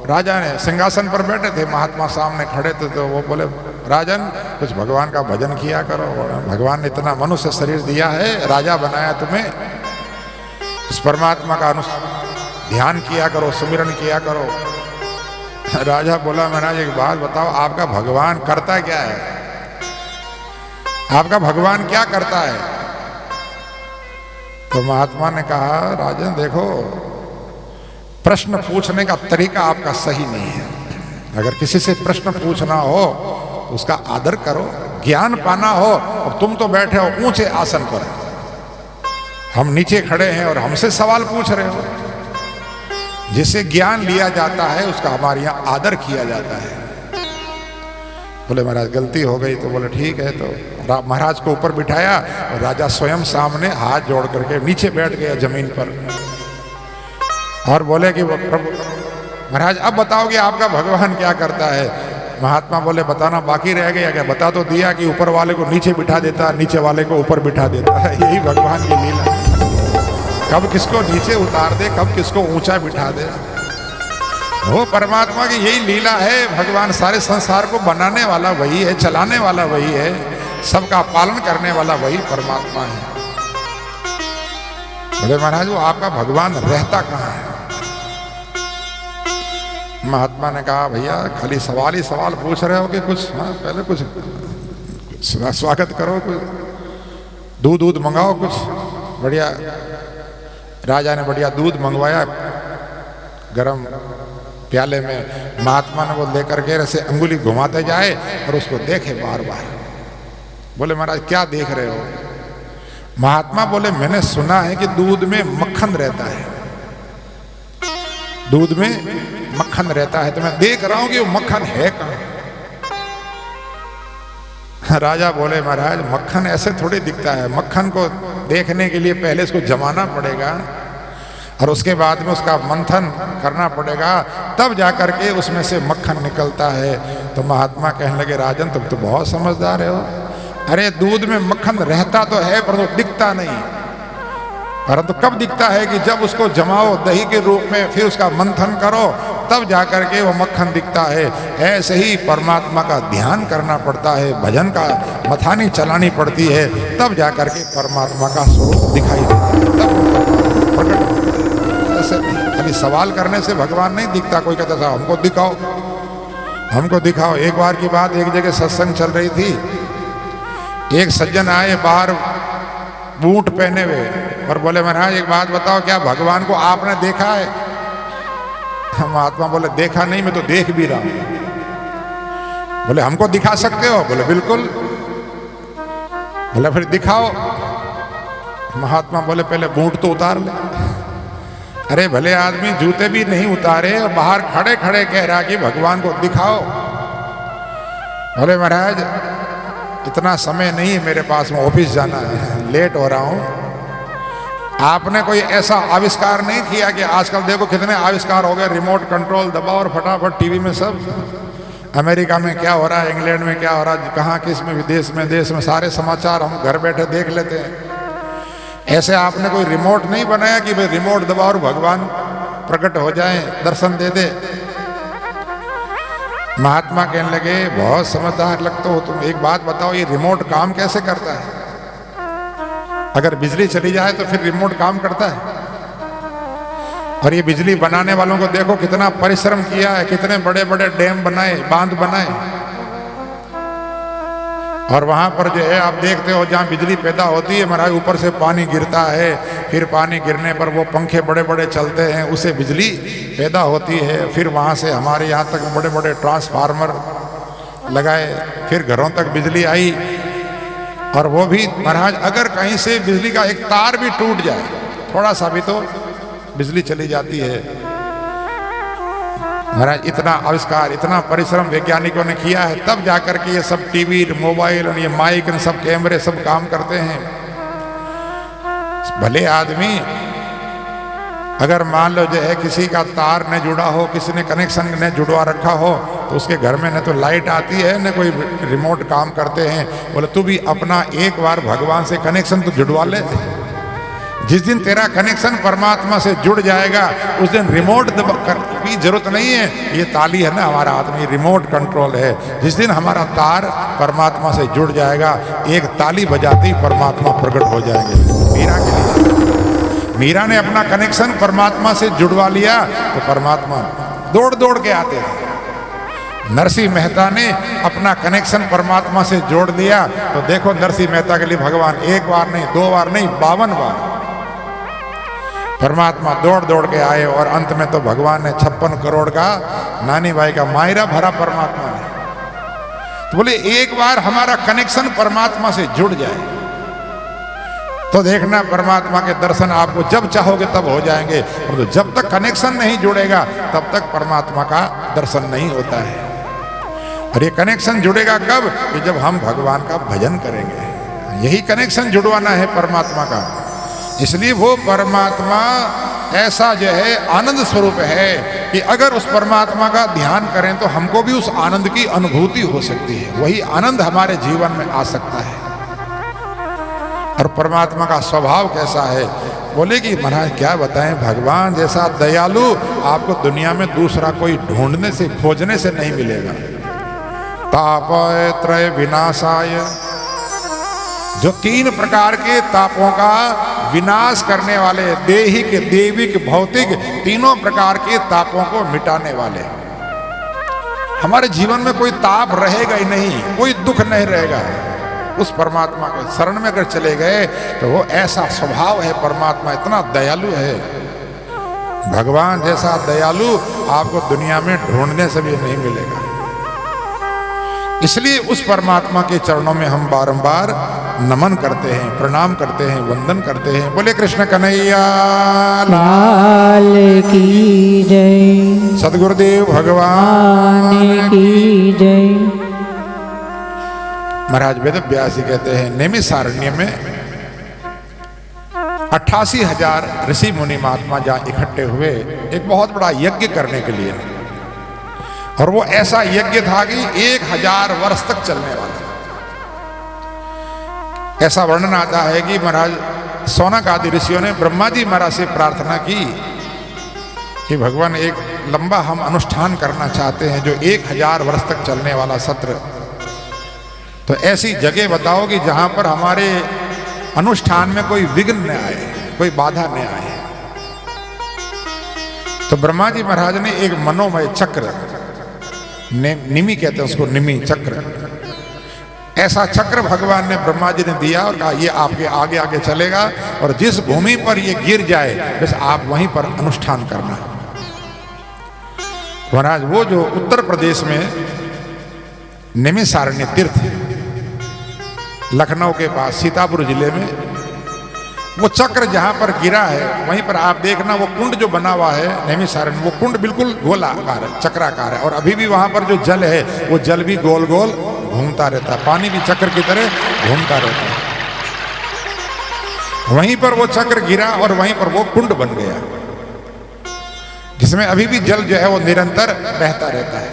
राजा ने सिंहासन पर बैठे थे, महात्मा सामने खड़े थे। तो वो बोले राजन कुछ भगवान का भजन किया करो, भगवान ने इतना मनुष्य शरीर दिया है, राजा बनाया तुम्हें, उस परमात्मा का ध्यान किया करो, सुमिरन किया करो। राजा बोला महाराज एक बात बताओ, आपका भगवान करता क्या है? आपका भगवान क्या करता है? तो महात्मा ने कहा राजन देखो, प्रश्न पूछने का तरीका आपका सही नहीं है। अगर किसी से प्रश्न पूछना हो तो उसका आदर करो, ज्ञान पाना हो। और तुम तो बैठे हो ऊंचे आसन पर, हम नीचे खड़े हैं और हमसे सवाल पूछ रहे हो। जिससे ज्ञान लिया जाता है उसका हमारे यहाँ आदर किया जाता है। बोले महाराज गलती हो गई। तो बोले ठीक है। तो महाराज को ऊपर बिठाया और राजा स्वयं सामने हाथ जोड़ करके नीचे बैठ गया जमीन पर और बोले कि प्रभु महाराज अब बताओ कि आपका भगवान क्या करता है? महात्मा बोले बताना बाकी रह गया क्या? बता तो दिया कि ऊपर वाले को नीचे बिठा देता, नीचे वाले को ऊपर बिठा देता है। यही भगवान की लीला, कब किसको नीचे उतार दे, कब किसको ऊंचा बिठा दे, वो परमात्मा की यही लीला है। भगवान सारे संसार को बनाने वाला वही है, चलाने वाला वही है, सबका पालन करने वाला वही परमात्मा है। बोले महाराज वो आपका भगवान रहता कहाँ है? महात्मा ने कहा भैया खाली सवाल ही सवाल पूछ रहे हो कि कुछ, हाँ पहले कुछ स्वागत करो, कुछ दूध मंगाओ, कुछ बढ़िया। राजा ने बढ़िया दूध मंगवाया गरम प्याले में। महात्मा ने वो लेकर के ऐसे अंगुली घुमाते जाए और उसको देखे बार बार। बोले महाराज क्या देख रहे हो? महात्मा बोले मैंने सुना है कि दूध में मक्खन रहता है, दूध में मक्खन रहता है, तो मैं देख रहा हूं कि वो मक्खन है कहां। राजा बोले महाराज मक्खन ऐसे थोड़ी दिखता है, मक्खन को देखने के लिए पहले इसको जमाना पड़ेगा और उसके बाद में उसका मंथन करना पड़ेगा, तब जाकर के उसमें से मक्खन निकलता है। तो महात्मा कहने लगे राजन तुम तो बहुत समझदार हो। अरे दूध में मक्खन रहता तो है परंतु दिखता नहीं, परंतु कब दिखता है कि जब उसको जमाओ दही के रूप में, फिर उसका मंथन करो, तब जाकर के वो मक्खन दिखता है। ऐसे ही परमात्मा का ध्यान करना पड़ता है, भजन का मथानी चलानी पड़ती है, तब जाकर के परमात्मा का स्वरूप दिखाई देता है, तब प्रकट। ऐसे खाली सवाल करने से भगवान नहीं दिखता। कोई कहता था हमको दिखाओ, हमको दिखाओ। एक बार की बात, एक जगह सत्संग चल रही थी, एक सज्जन आए बाहर बूट पहने हुए और बोले महाराज एक बात बताओ, क्या भगवान को आपने देखा है? महात्मा बोले देखा नहीं, मैं तो देख भी रहा हूं। बोले हमको दिखा सकते हो? बोले बिल्कुल। बोले फिर दिखाओ। महात्मा बोले पहले बूट तो उतार ले। अरे भले आदमी जूते भी नहीं उतारे और बाहर खड़े खड़े कह रहा कि भगवान को दिखाओ। बोले महाराज इतना समय नहीं है मेरे पास में, ऑफिस जाना है, लेट हो रहा हूँ। आपने कोई ऐसा आविष्कार नहीं किया कि आजकल देखो कितने आविष्कार हो गए, रिमोट कंट्रोल दबाओ और फटाफट टीवी में सब, अमेरिका में क्या हो रहा है, इंग्लैंड में क्या हो रहा है, कहाँ किस में, विदेश में, देश में, सारे समाचार हम घर बैठे देख लेते हैं। ऐसे आपने कोई रिमोट नहीं बनाया कि भाई रिमोट दबाओ और भगवान प्रकट हो जाए, दर्शन दे दे। महात्मा कहने लगे बहुत समझदार लगते हो तुम, एक बात बताओ ये रिमोट काम कैसे करता है? अगर बिजली चली जाए तो फिर रिमोट काम करता है? और ये बिजली बनाने वालों को देखो कितना परिश्रम किया है, कितने बड़े बड़े डैम बनाए, बांध बनाए, और वहां पर जो है आप देखते हो जहां बिजली पैदा होती है महाराज, ऊपर से पानी गिरता है, फिर पानी गिरने पर वो पंखे बड़े बड़े चलते हैं, उससे बिजली पैदा होती है, फिर वहां से हमारे यहाँ तक बड़े बड़े ट्रांसफार्मर लगाए, फिर घरों तक बिजली आई। और वो भी महाराज अगर कहीं से बिजली का एक तार भी टूट जाए, थोड़ा सा भी, तो बिजली चली जाती है। महाराज इतना आविष्कार, इतना परिश्रम वैज्ञानिकों ने किया है, तब जाकर के ये सब टीवी, मोबाइल और ये माइक, सब कैमरे सब काम करते हैं। भले आदमी अगर मान लो जो है किसी का तार न जुड़ा हो, किसी ने कनेक्शन न जुड़वा रखा हो, तो उसके घर में न तो लाइट आती है न कोई रिमोट काम करते हैं। बोले तू भी अपना एक बार भगवान से कनेक्शन तो जुड़वा ले। जिस दिन तेरा कनेक्शन परमात्मा से जुड़ जाएगा उस दिन रिमोट की जरूरत नहीं है। ये ताली है ना हमारा हाथ में, रिमोट कंट्रोल है। जिस दिन हमारा तार परमात्मा से जुड़ जाएगा, एक ताली बजाती परमात्मा प्रकट हो जाएंगे। मीरा के लिए, मीरा ने अपना कनेक्शन परमात्मा से जुड़वा लिया तो परमात्मा दौड़ दौड़ के आते थे। नरसिंह मेहता ने अपना कनेक्शन परमात्मा से जोड़ दिया तो देखो नरसिंह मेहता के लिए भगवान एक बार नहीं, दो बार नहीं, 52 बार परमात्मा दौड़ दौड़ के आए। और अंत में तो भगवान ने 56 करोड़ का नानी भाई का मायरा भरा परमात्मा ने। तो बोले एक बार हमारा कनेक्शन परमात्मा से जुड़ जाए तो देखना परमात्मा के दर्शन आपको जब चाहोगे तब हो जाएंगे, और तो जब तक कनेक्शन नहीं जुड़ेगा तब तक परमात्मा का दर्शन नहीं होता है। और ये कनेक्शन जुड़ेगा कब? कि जब हम भगवान का भजन करेंगे। यही कनेक्शन जुड़वाना है परमात्मा का। इसलिए वो परमात्मा ऐसा जो है आनंद स्वरूप है कि अगर उस परमात्मा का ध्यान करें तो हमको भी उस आनंद की अनुभूति हो सकती है। वही आनंद हमारे जीवन में आ सकता है। और परमात्मा का स्वभाव कैसा है? बोले कि महाराज क्या बताएं, भगवान जैसा दयालु आपको दुनिया में दूसरा कोई ढूंढने से, खोजने से नहीं मिलेगा। तापाय त्रय विनाशाय, जो 3 प्रकार के तापों का विनाश करने वाले, देहिक, देविक, भौतिक, तीनों प्रकार के तापों को मिटाने वाले। हमारे जीवन में कोई ताप रहेगा ही नहीं, कोई दुख नहीं रहेगा। उस परमात्मा के शरण में अगर चले गए तो वो ऐसा स्वभाव है परमात्मा, इतना दयालु है। भगवान जैसा दयालु आपको दुनिया में ढूंढने से भी नहीं मिलेगा। इसलिए उस परमात्मा के चरणों में हम बारंबार नमन करते हैं, प्रणाम करते हैं, वंदन करते हैं। बोले कृष्ण कन्हैया लाल की जय, सद्गुरुदेव भगवान की जय। महाराज वेद व्यास जी कहते हैं नैमिषारण्य में 88,000 ऋषि मुनि महात्मा जहाँ इकट्ठे हुए एक बहुत बड़ा यज्ञ करने के लिए। और वो ऐसा यज्ञ था कि 1000 वर्ष तक चलने वाला। ऐसा वर्णन आता है कि महाराज सौनक आदि ऋषियों ने ब्रह्मा जी महाराज से प्रार्थना की कि भगवान एक लंबा हम अनुष्ठान करना चाहते हैं जो 1000 वर्ष तक चलने वाला सत्र। तो ऐसी जगह बताओ कि जहां पर हमारे अनुष्ठान में कोई विघ्न न आए, कोई बाधा न आए। तो ब्रह्मा जी महाराज ने एक मनोमय चक्र, निमि कहते हैं उसको, निमि चक्र, ऐसा चक्र भगवान ने ब्रह्मा जी ने दिया और कहा ये आपके आगे आगे चलेगा और जिस भूमि पर ये गिर जाए बस आप वहीं पर अनुष्ठान करना। महाराज वो जो उत्तर प्रदेश में नैमिषारण्य तीर्थ, लखनऊ के पास सीतापुर जिले में, वो चक्र जहां पर गिरा है वहीं पर आप देखना वो कुंड जो बना हुआ है नैमिषारण्य, वो कुंड बिल्कुल गोलाकार है, चक्राकार है। और अभी भी वहां पर जो जल है वो जल भी गोल गोल घूमता रहता है, पानी भी चक्र की तरह घूमता रहता है। वहीं पर वो चक्र गिरा और वहीं पर वो कुंड बन गया, जिसमें अभी भी जल जो है वो निरंतर बहता रहता है।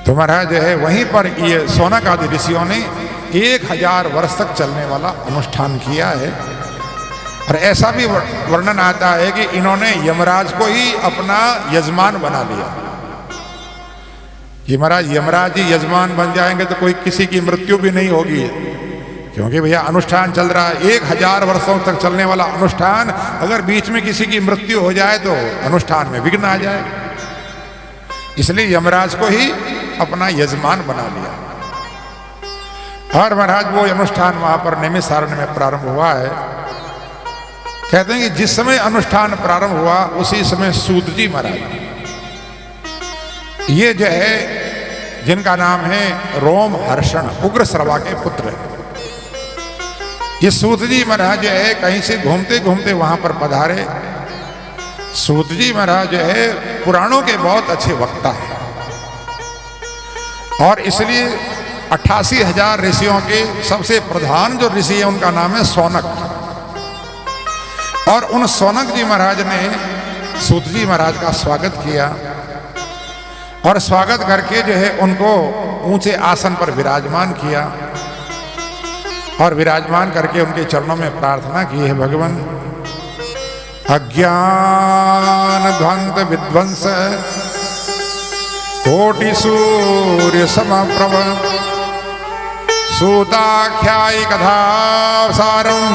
तो महाराज जो है वहीं पर ये शौनक आदि ऋषियों ने 1000 वर्ष तक चलने वाला अनुष्ठान किया है। और ऐसा भी वर्णन आता है कि इन्होंने यमराज को ही अपना यजमान बना लिया कि महाराज यमराज जी यजमान बन जाएंगे तो कोई किसी की मृत्यु भी नहीं होगी, क्योंकि भैया अनुष्ठान चल रहा है 1000 वर्षों तक चलने वाला अनुष्ठान, अगर बीच में किसी की मृत्यु हो जाए तो अनुष्ठान में विघ्न आ जाए। इसलिए यमराज को ही अपना यजमान बना लिया। और महाराज वो अनुष्ठान वहां पर नैमिषारण्य में प्रारंभ हुआ है। कहते हैं कि जिस समय अनुष्ठान प्रारंभ हुआ उसी समय सूत जी महाराज, ये जो है जिनका नाम है रोम हर्षण, उग्र श्रवा के पुत्र, ये सूत जी महाराज जो है कहीं से घूमते घूमते वहां पर पधारे। सूत जी महाराज जो है पुराणों के बहुत अच्छे वक्ता हैं और इसलिए 88,000 ऋषियों के सबसे प्रधान जो ऋषि है उनका नाम है शौनक। और उन शौनक जी महाराज ने सूत जी महाराज का स्वागत किया और स्वागत करके जो है उनको ऊंचे आसन पर विराजमान किया और विराजमान करके उनके चरणों में प्रार्थना की है, भगवान अज्ञान ध्वंत विध्वंस कोटि सूर्य समप्रभ सूताख्यायि कथा सारम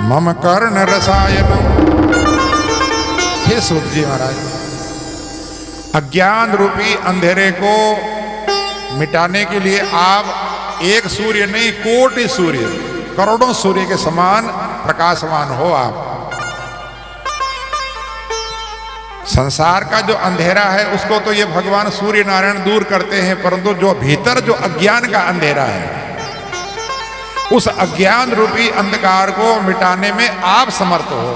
मम कर्ण रसायनम। हे सूत जी महाराज, अज्ञान रूपी अंधेरे को मिटाने के लिए आप एक सूर्य नहीं, कोटि सूर्य, करोड़ों सूर्य के समान प्रकाशमान हो आप। संसार का जो अंधेरा है उसको तो ये भगवान सूर्य नारायण दूर करते हैं, परंतु जो भीतर जो अज्ञान का अंधेरा है उस अज्ञान रूपी अंधकार को मिटाने में आप समर्थ हो।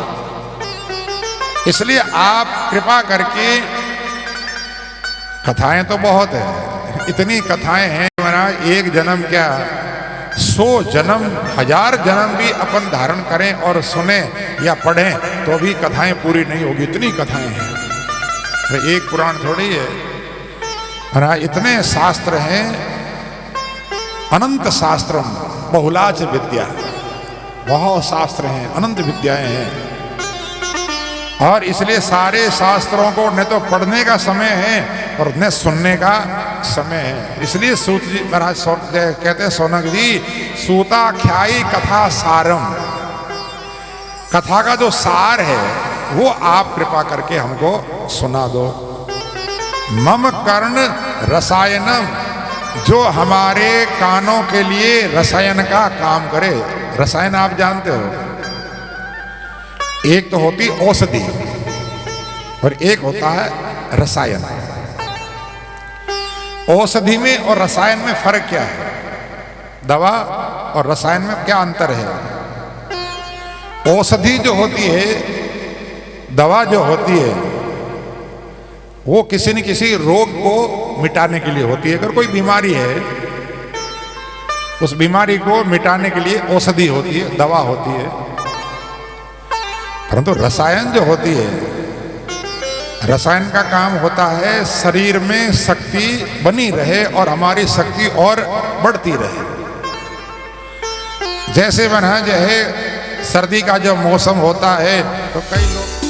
इसलिए आप कृपा करके, कथाएं तो बहुत है, इतनी कथाएं हैं महाराज, एक जन्म क्या 100 जन्म 1000 जन्म भी अपन धारण करें और सुने या पढ़ें तो भी कथाएं पूरी नहीं होगी, इतनी कथाएं हैं। एक पुराण थोड़ी है महाराज, इतने शास्त्र हैं, अनंत शास्त्रम बहुलाच विद्या, बहुत शास्त्र हैं, अनंत विद्याएं हैं। और इसलिए सारे शास्त्रों को न तो पढ़ने का समय है और न सुनने का समय है। इसलिए सूत जी महाराज कहते हैं शौनक जी, सूताख्यायि कथा सारम, कथा का जो सार है वो आप कृपा करके हमको सुना दो। मम कर्ण रसायनम, जो हमारे कानों के लिए रसायन का काम करे। रसायन आप जानते हो, एक तो होती औषधि और एक होता है रसायन। औषधि में और रसायन में फर्क क्या है? दवा और रसायन में क्या अंतर है? औषधि जो होती है, दवा जो होती है, वो किसी न किसी रोग को मिटाने के लिए होती है। अगर कोई बीमारी है, उस बीमारी को मिटाने के लिए औषधि होती है, दवा होती है। परंतु रसायन जो होती है, रसायन का काम होता है शरीर में शक्ति बनी रहे और हमारी शक्ति और बढ़ती रहे। जैसे महाराज है सर्दी का जब मौसम होता है तो कई लोग